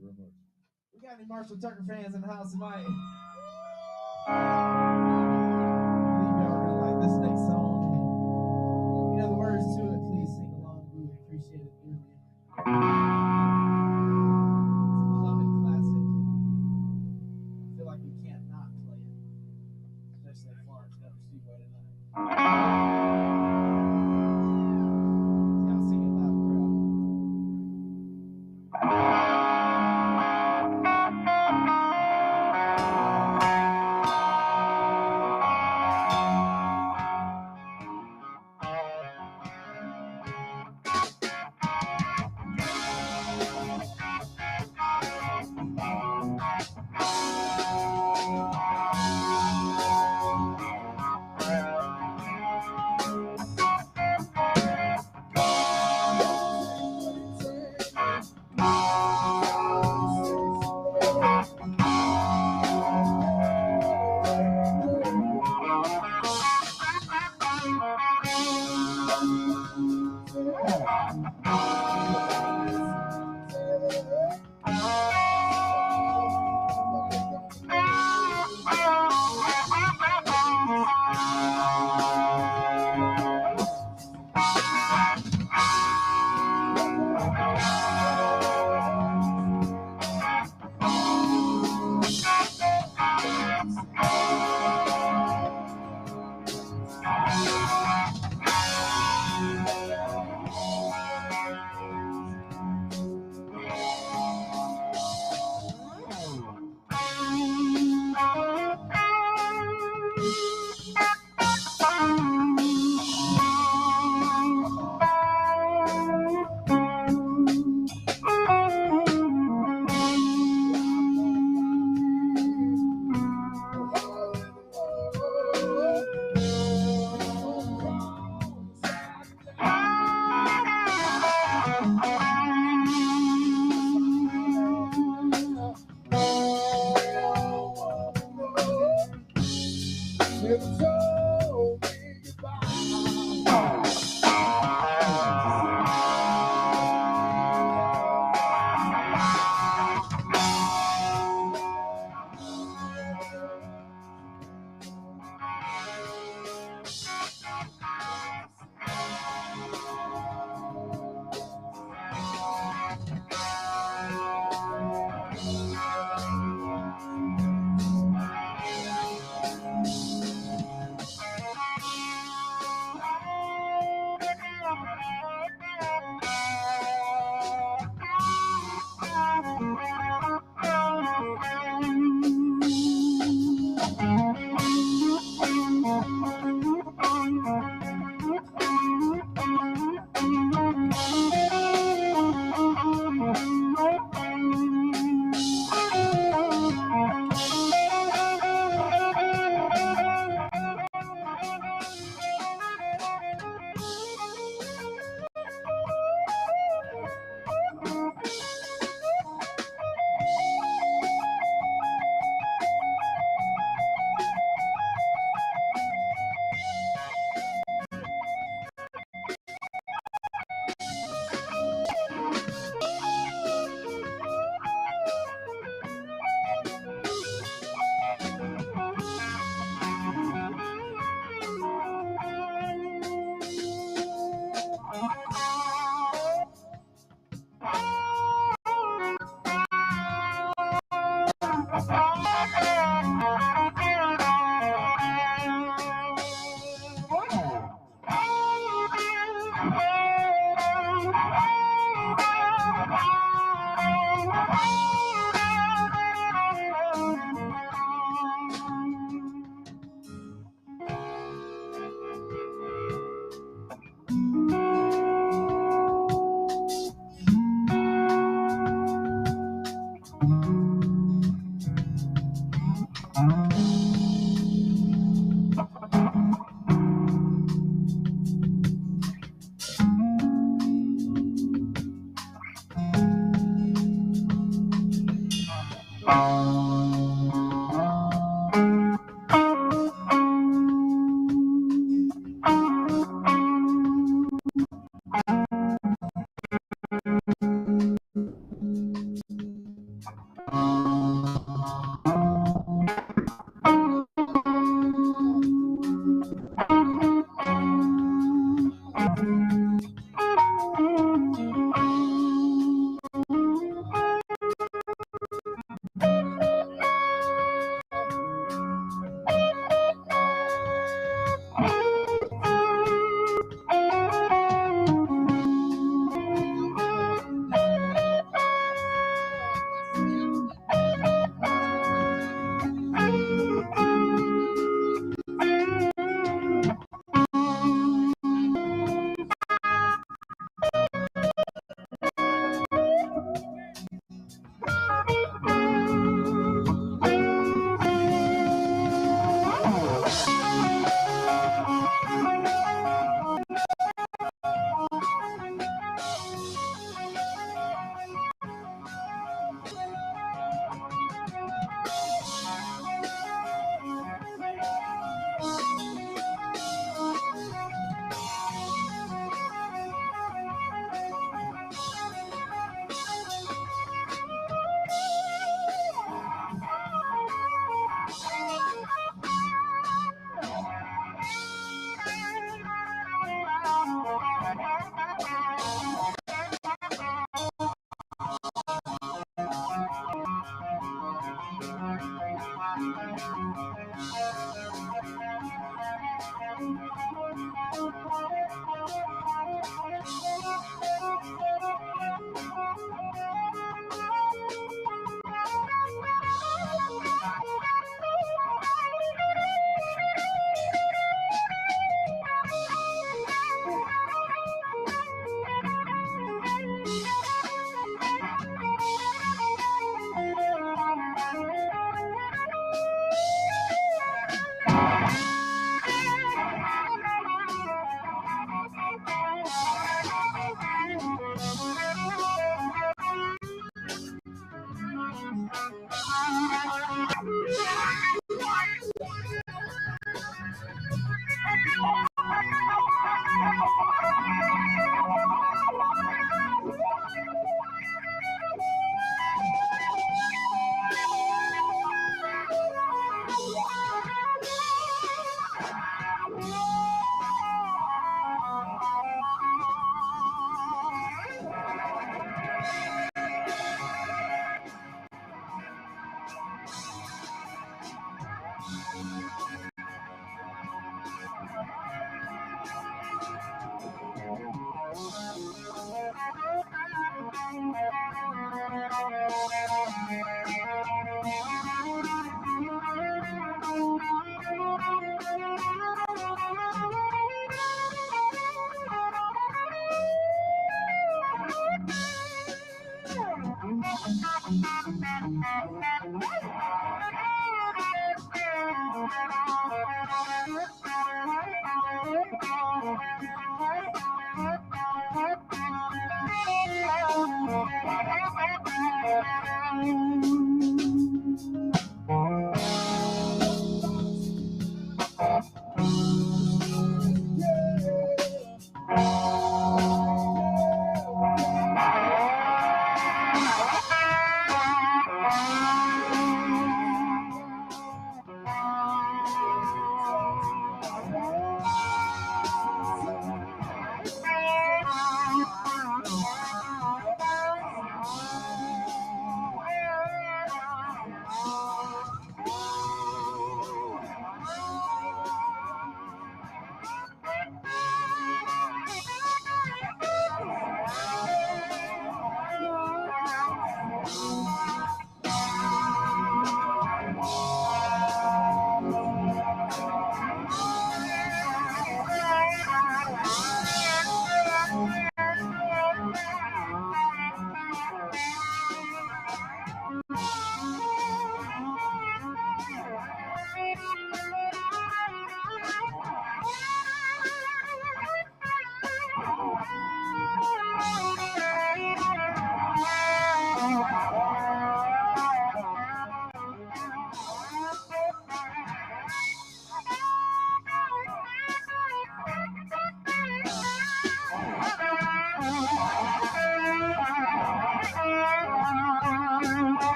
real much. We got any Marshall Tucker fans in the house tonight? I believe y'all are gonna like this next song. If you know the words to it, please sing along. We would appreciate it dearly. It's a beloved classic. I feel like we can't not play it, especially at Florence Speedway tonight. Y'all sing it loud, crowd.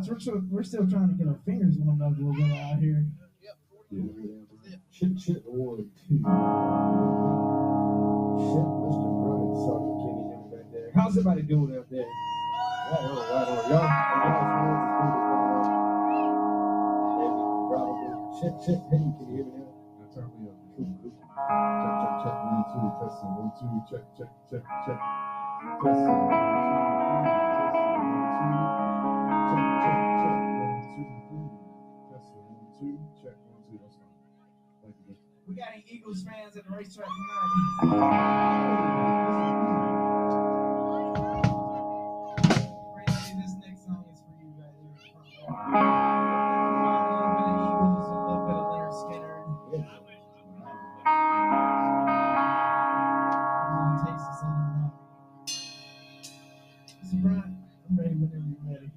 Florence, we're still trying to get our fingers warmed up a little bit out here. Shit, Award 2. Shit, Mr. Brian, sorry, Kenny, back there. How's everybody doing out there? Right on. Y'all Check. Hey, can you hear me now? Now turn me up. Cool. Check. 1, 2. Testing. 1, 2. Check. Testing. 1, 2. 3. Testing. 1, 2. Check. 1, 2. That's fine. Thank you. We got any Eagles fans at the racetrack tonight? This next song is for you right here. A little bit of Eagles and a little bit of Leonard Skinner. Takes us on. So Brian, I'm ready whenever you're ready.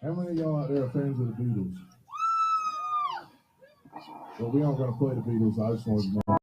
How many of y'all out there are fans of the Beatles? Well, we aren't going to play the Beatles. I just wanted to know.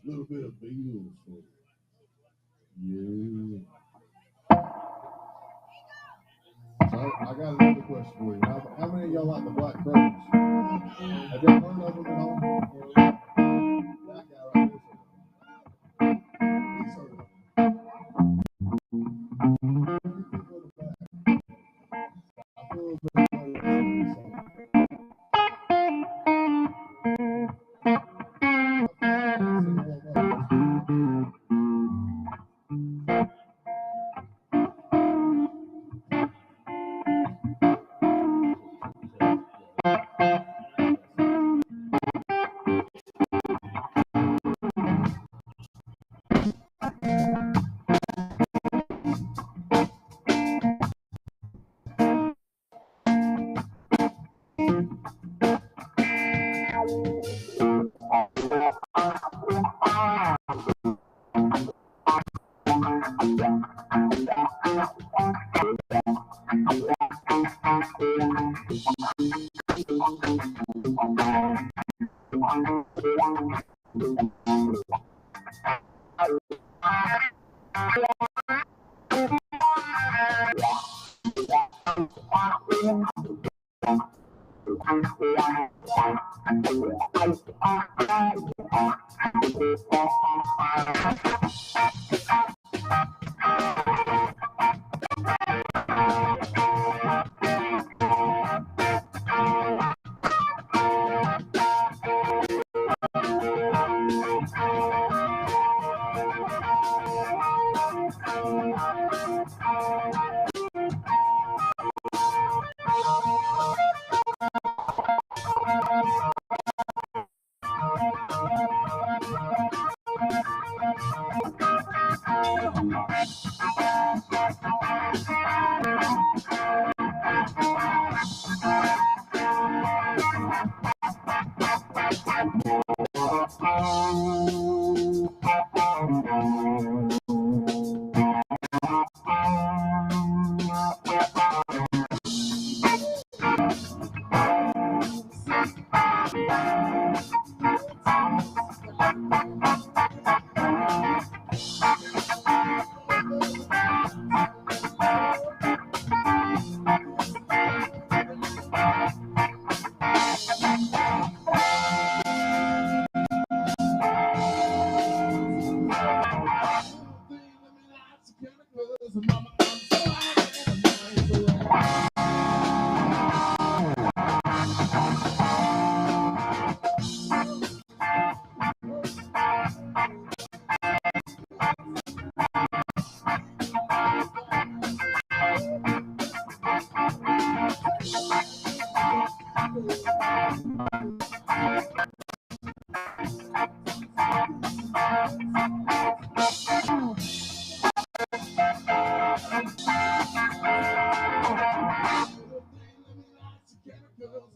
Little bit of Beatles for you. So I got another question for you. How many of y'all like the Black Crowes? Have y'all heard of them at all? That guy right there. He's heard of them. I feel as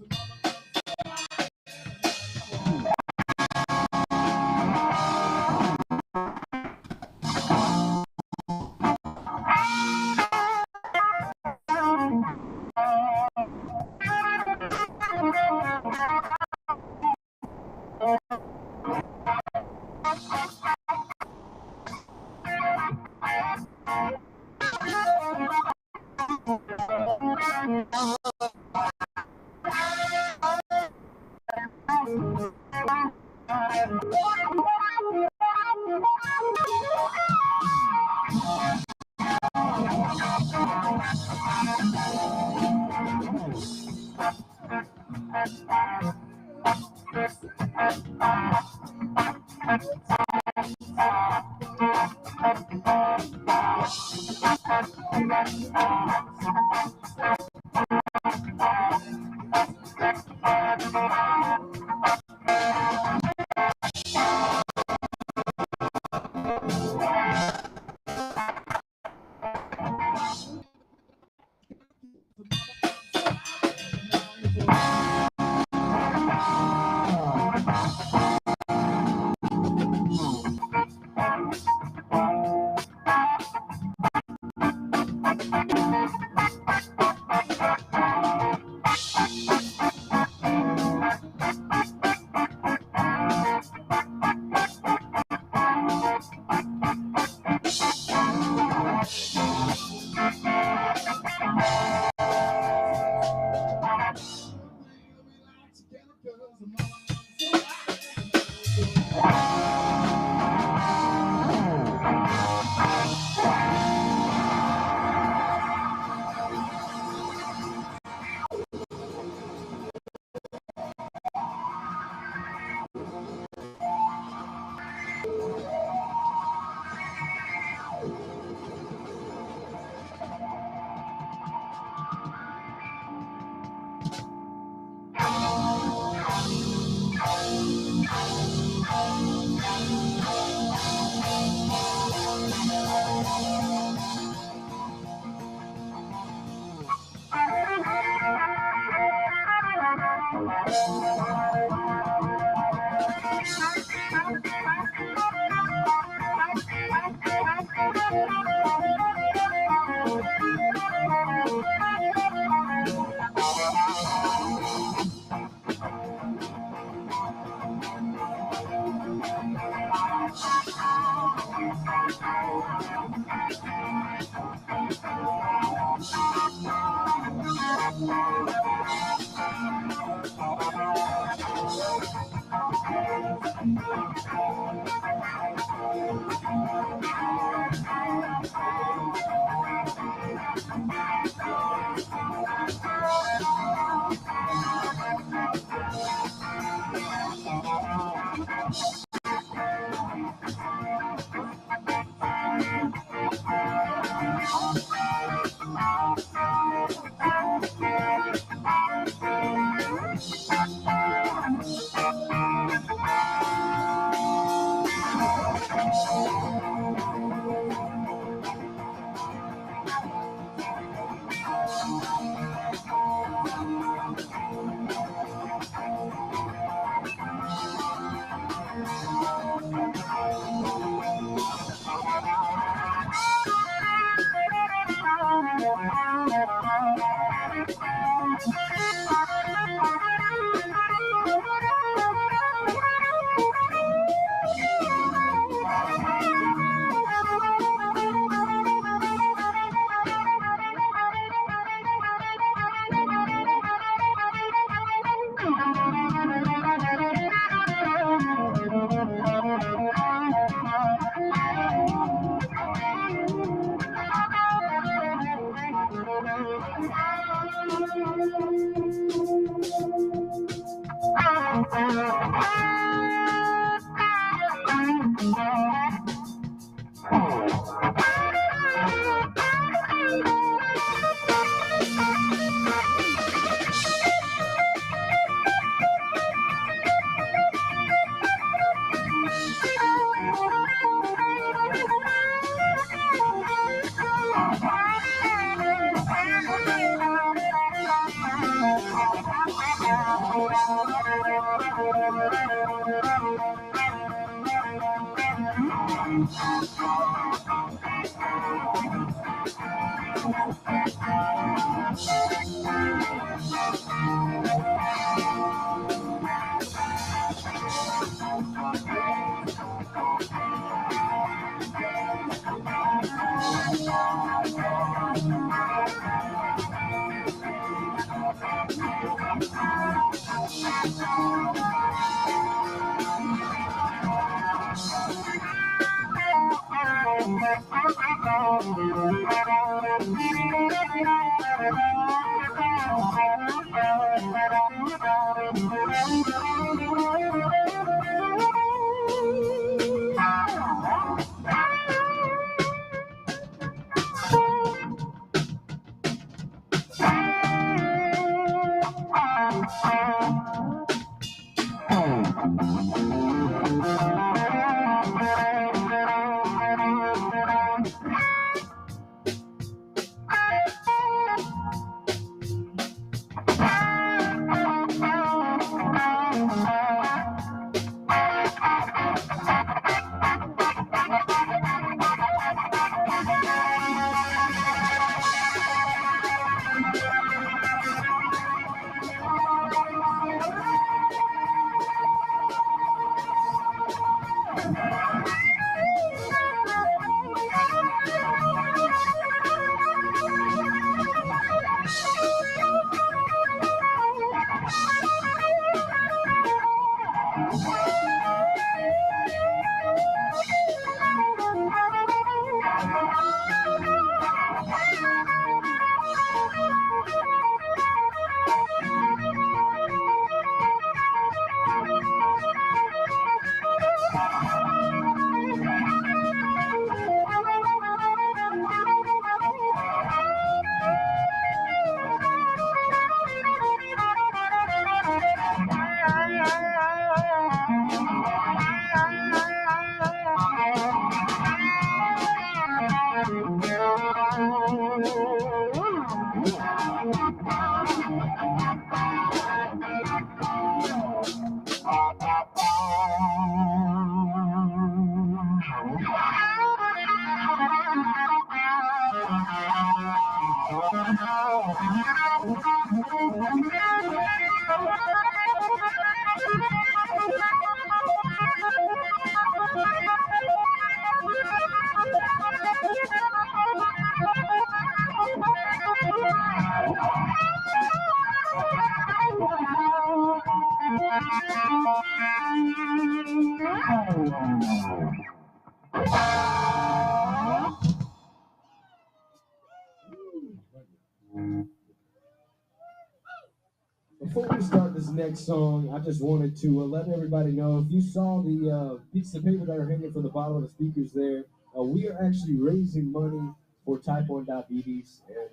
Before we start this next song, I just wanted to let everybody know, if you saw the pieces of paper that are hanging from the bottom of the speakers there, we are actually raising money for type 1 diabetes, and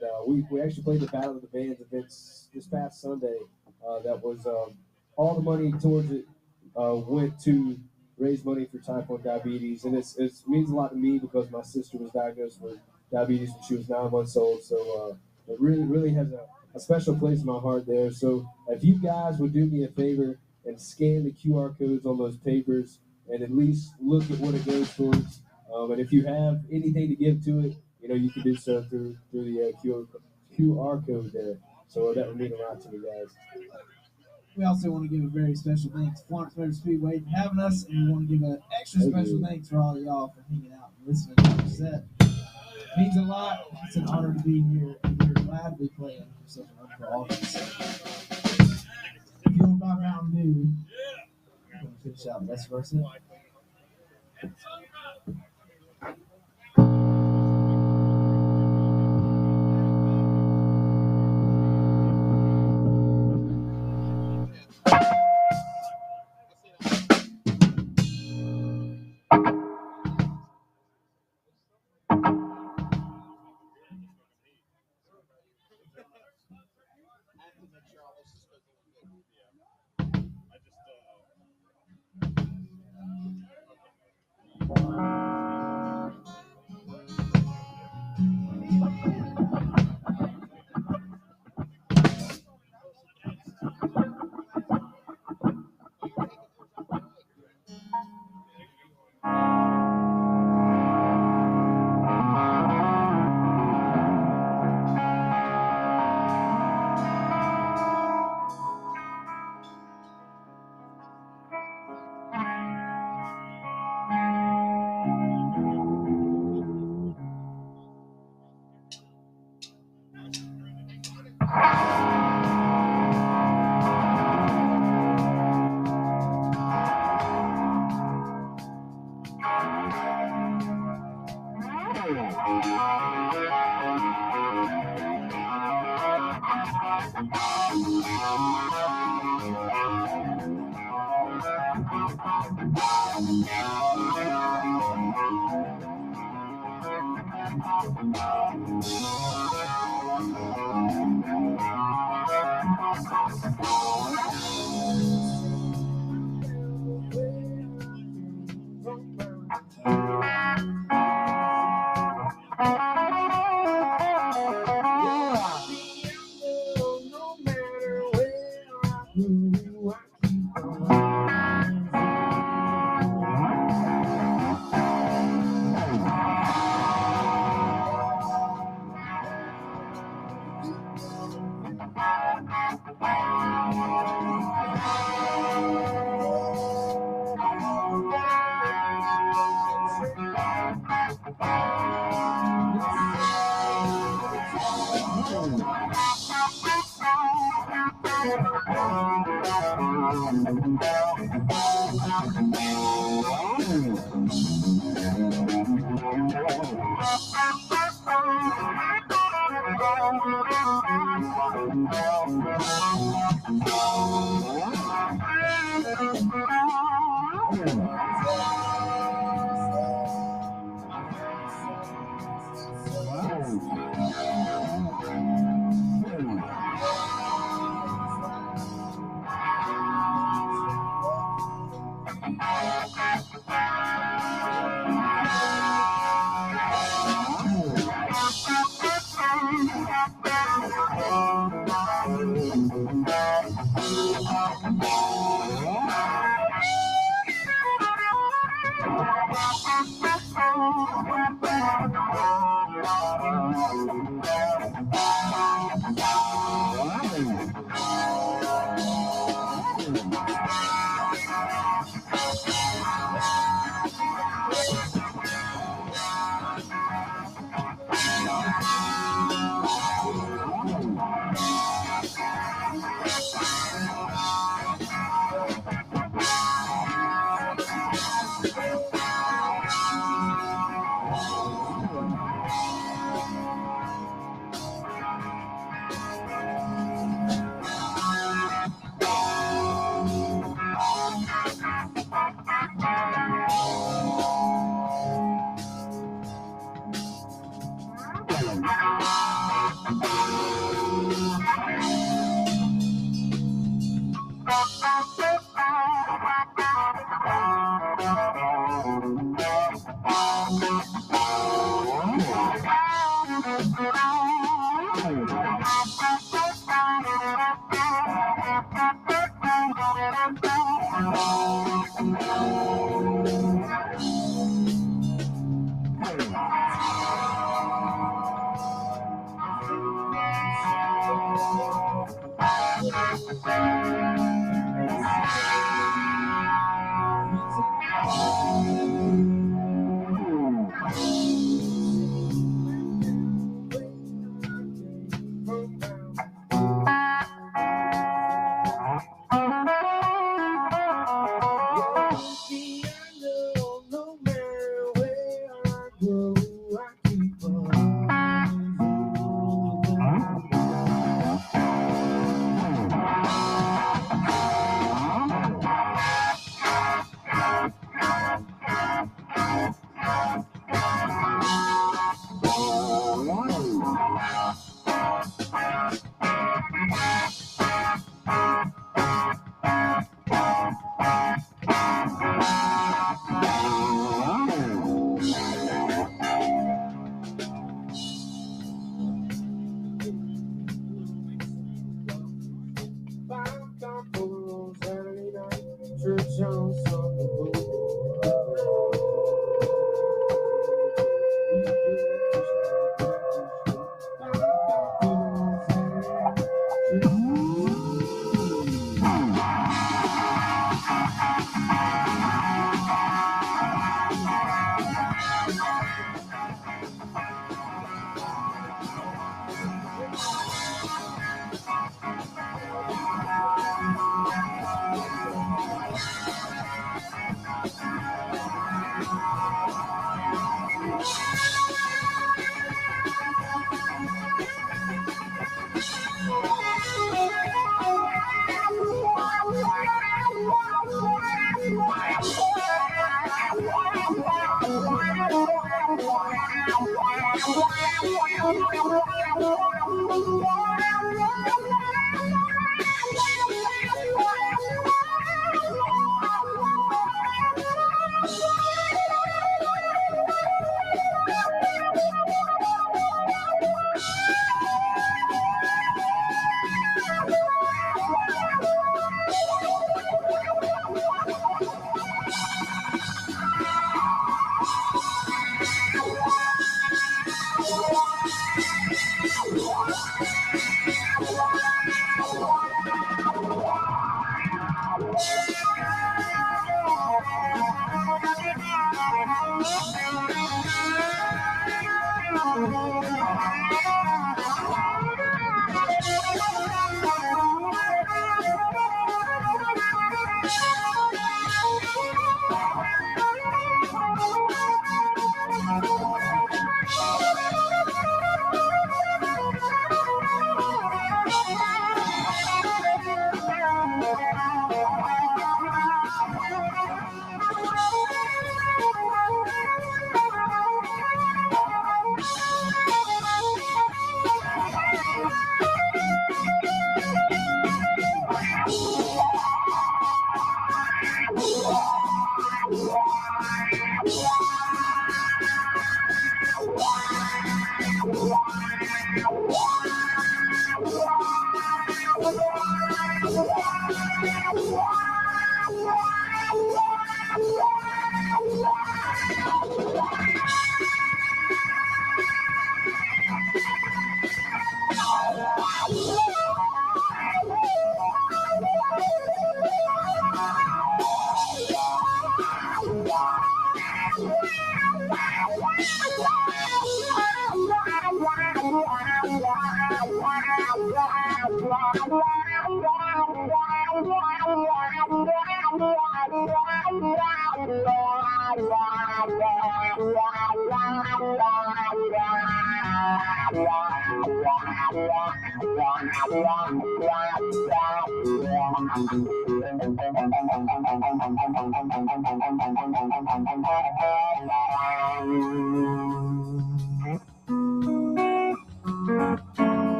we actually played the Battle of the Bands events this past Sunday. That was all the money towards it went to raise money for type 1 diabetes, and it means a lot to me because my sister was diagnosed with diabetes when she was 9 months old, so it really has a special place in my heart there. So if you guys would do me a favor and scan the QR codes on those papers and at least look at what it goes towards, and if you have anything to give to it, you can do so through the QR code there. So that would mean a lot to me, guys. We also want to give a very special thanks to Florence Motor Speedway for having us, and we want to give an extra special thanks for all of y'all for hanging out and listening to our set. It means a lot. It's an honor to be here, and we're glad to be playing for such an wonderful audience. Fueled by Mountain Dew. I'm going to finish out the best verse.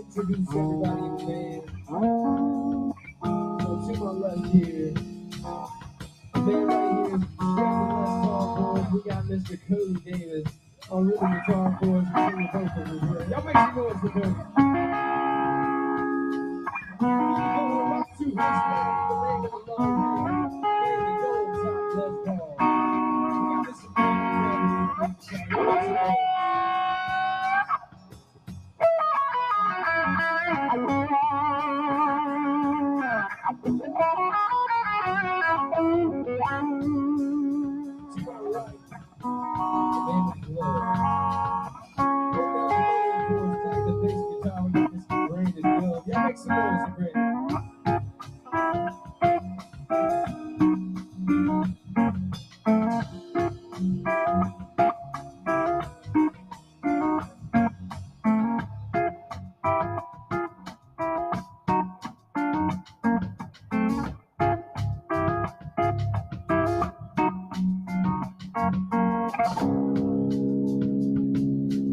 Introduce everybody in the band. So to my left here, the band right here, Les Paul Boys. We got Mr. Cody Davis on rhythm guitar for us. And singing vocals as well. Y'all make some noise for Cody. Going up to his left, the man with the long hair, and the gold top Les Paul. We got Mr. Brandon here. Y'all make some noise. Y'all make some noise for Brandon.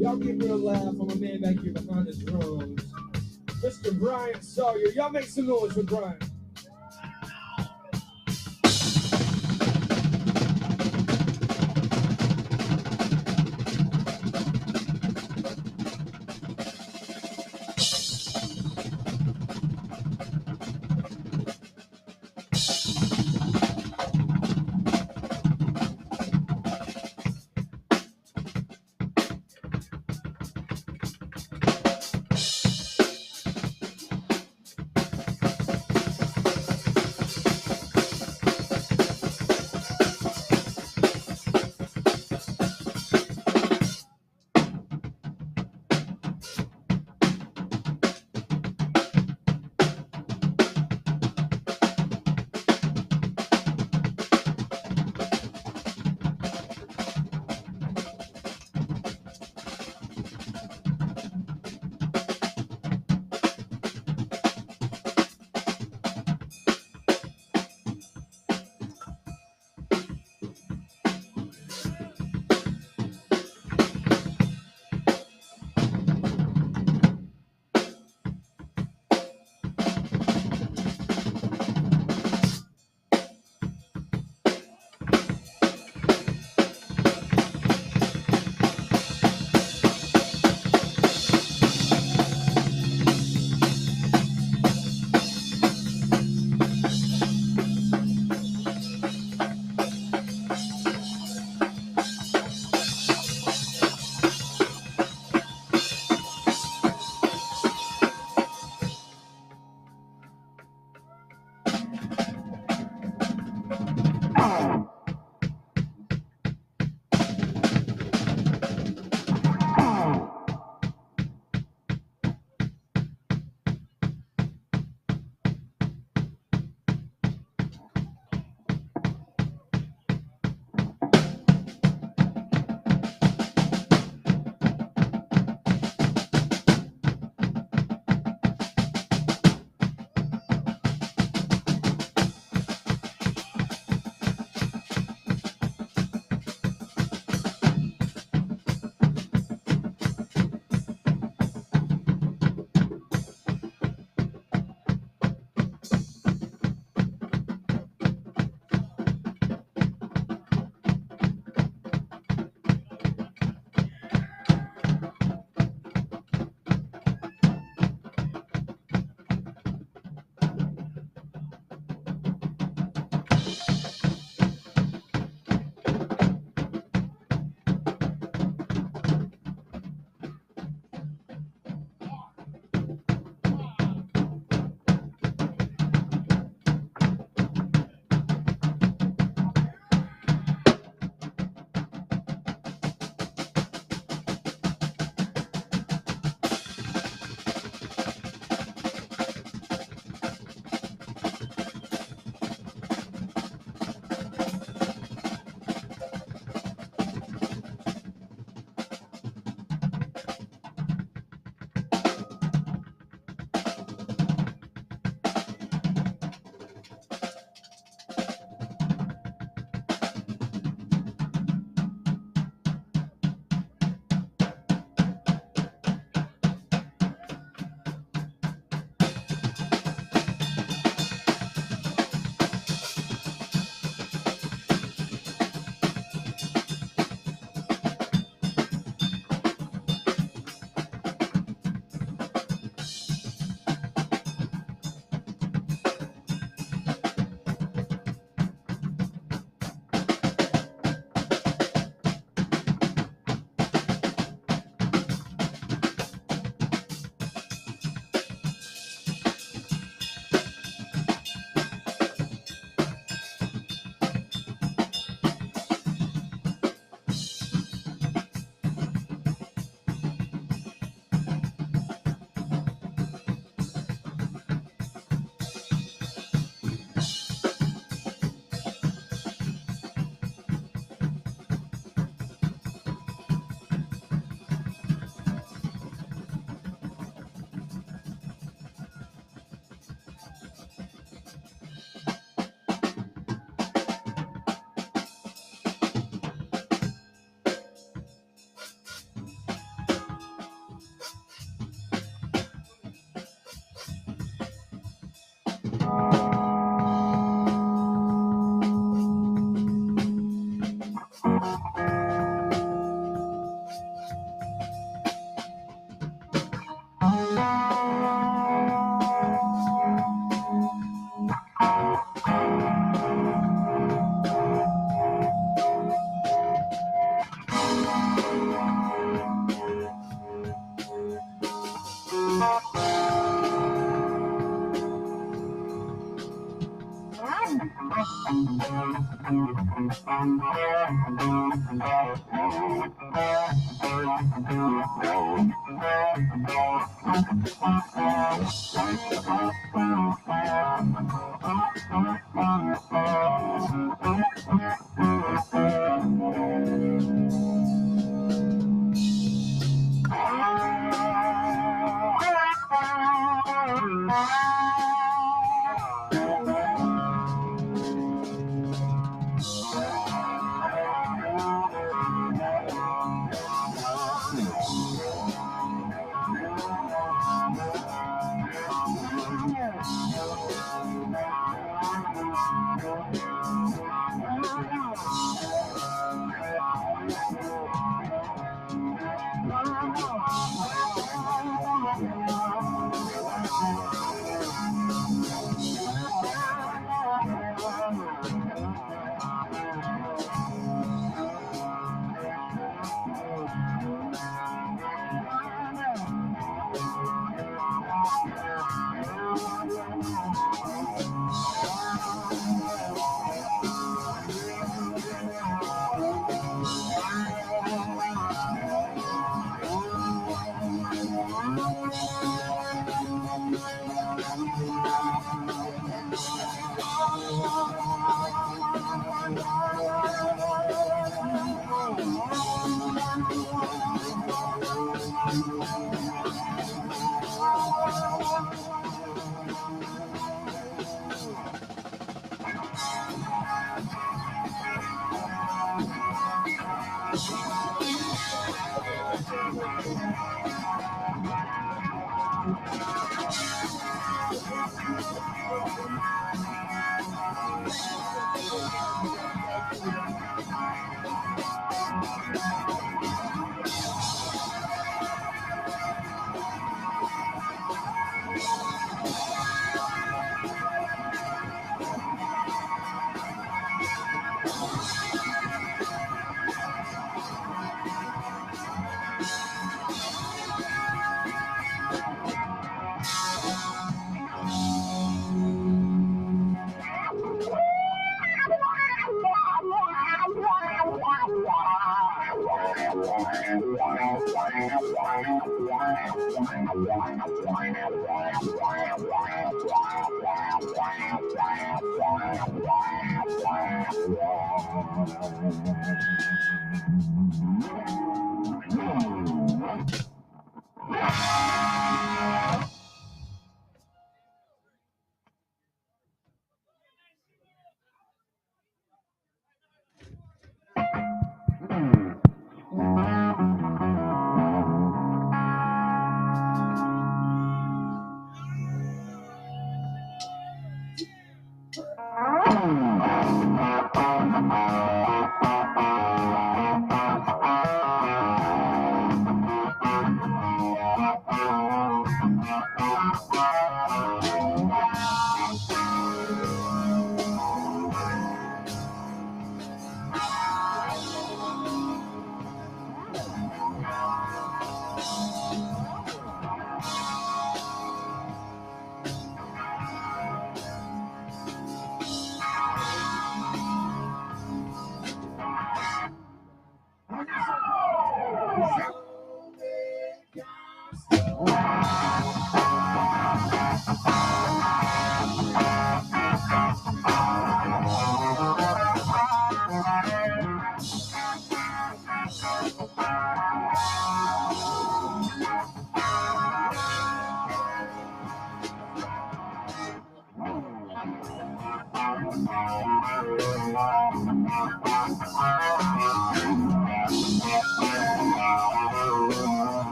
Y'all give me a laugh on my man back here behind the drums, Mr. Brian Sawyer. Y'all make some noise for Brian.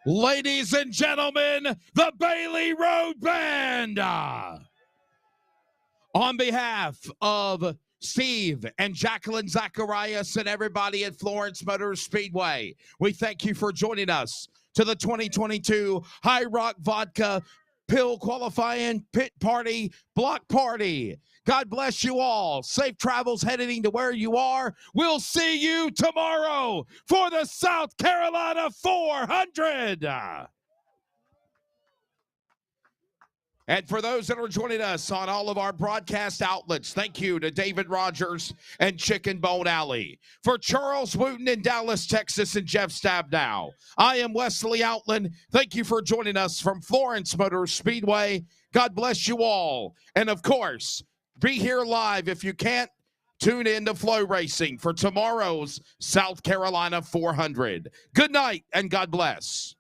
Ladies and gentlemen, the Bailey Road Band. On behalf of Steve and Jacqueline Zacharias and everybody at Florence Motor Speedway, we thank you for joining us to the 2022 High Rock Vodka Pill Qualifying Pit Party Block Party. God bless you all. Safe travels heading to where you are. We'll see you tomorrow for the South Carolina 400. And for those that are joining us on all of our broadcast outlets, thank you to David Rogers and Chicken Bone Alley. For Charles Wooten in Dallas, Texas, and Jeff Stabnow, I am Wesley Outland. Thank you for joining us from Florence Motor Speedway. God bless you all. And of course, be here live. If you can't, tune in to FloRacing for tomorrow's South Carolina 400. Good night and God bless.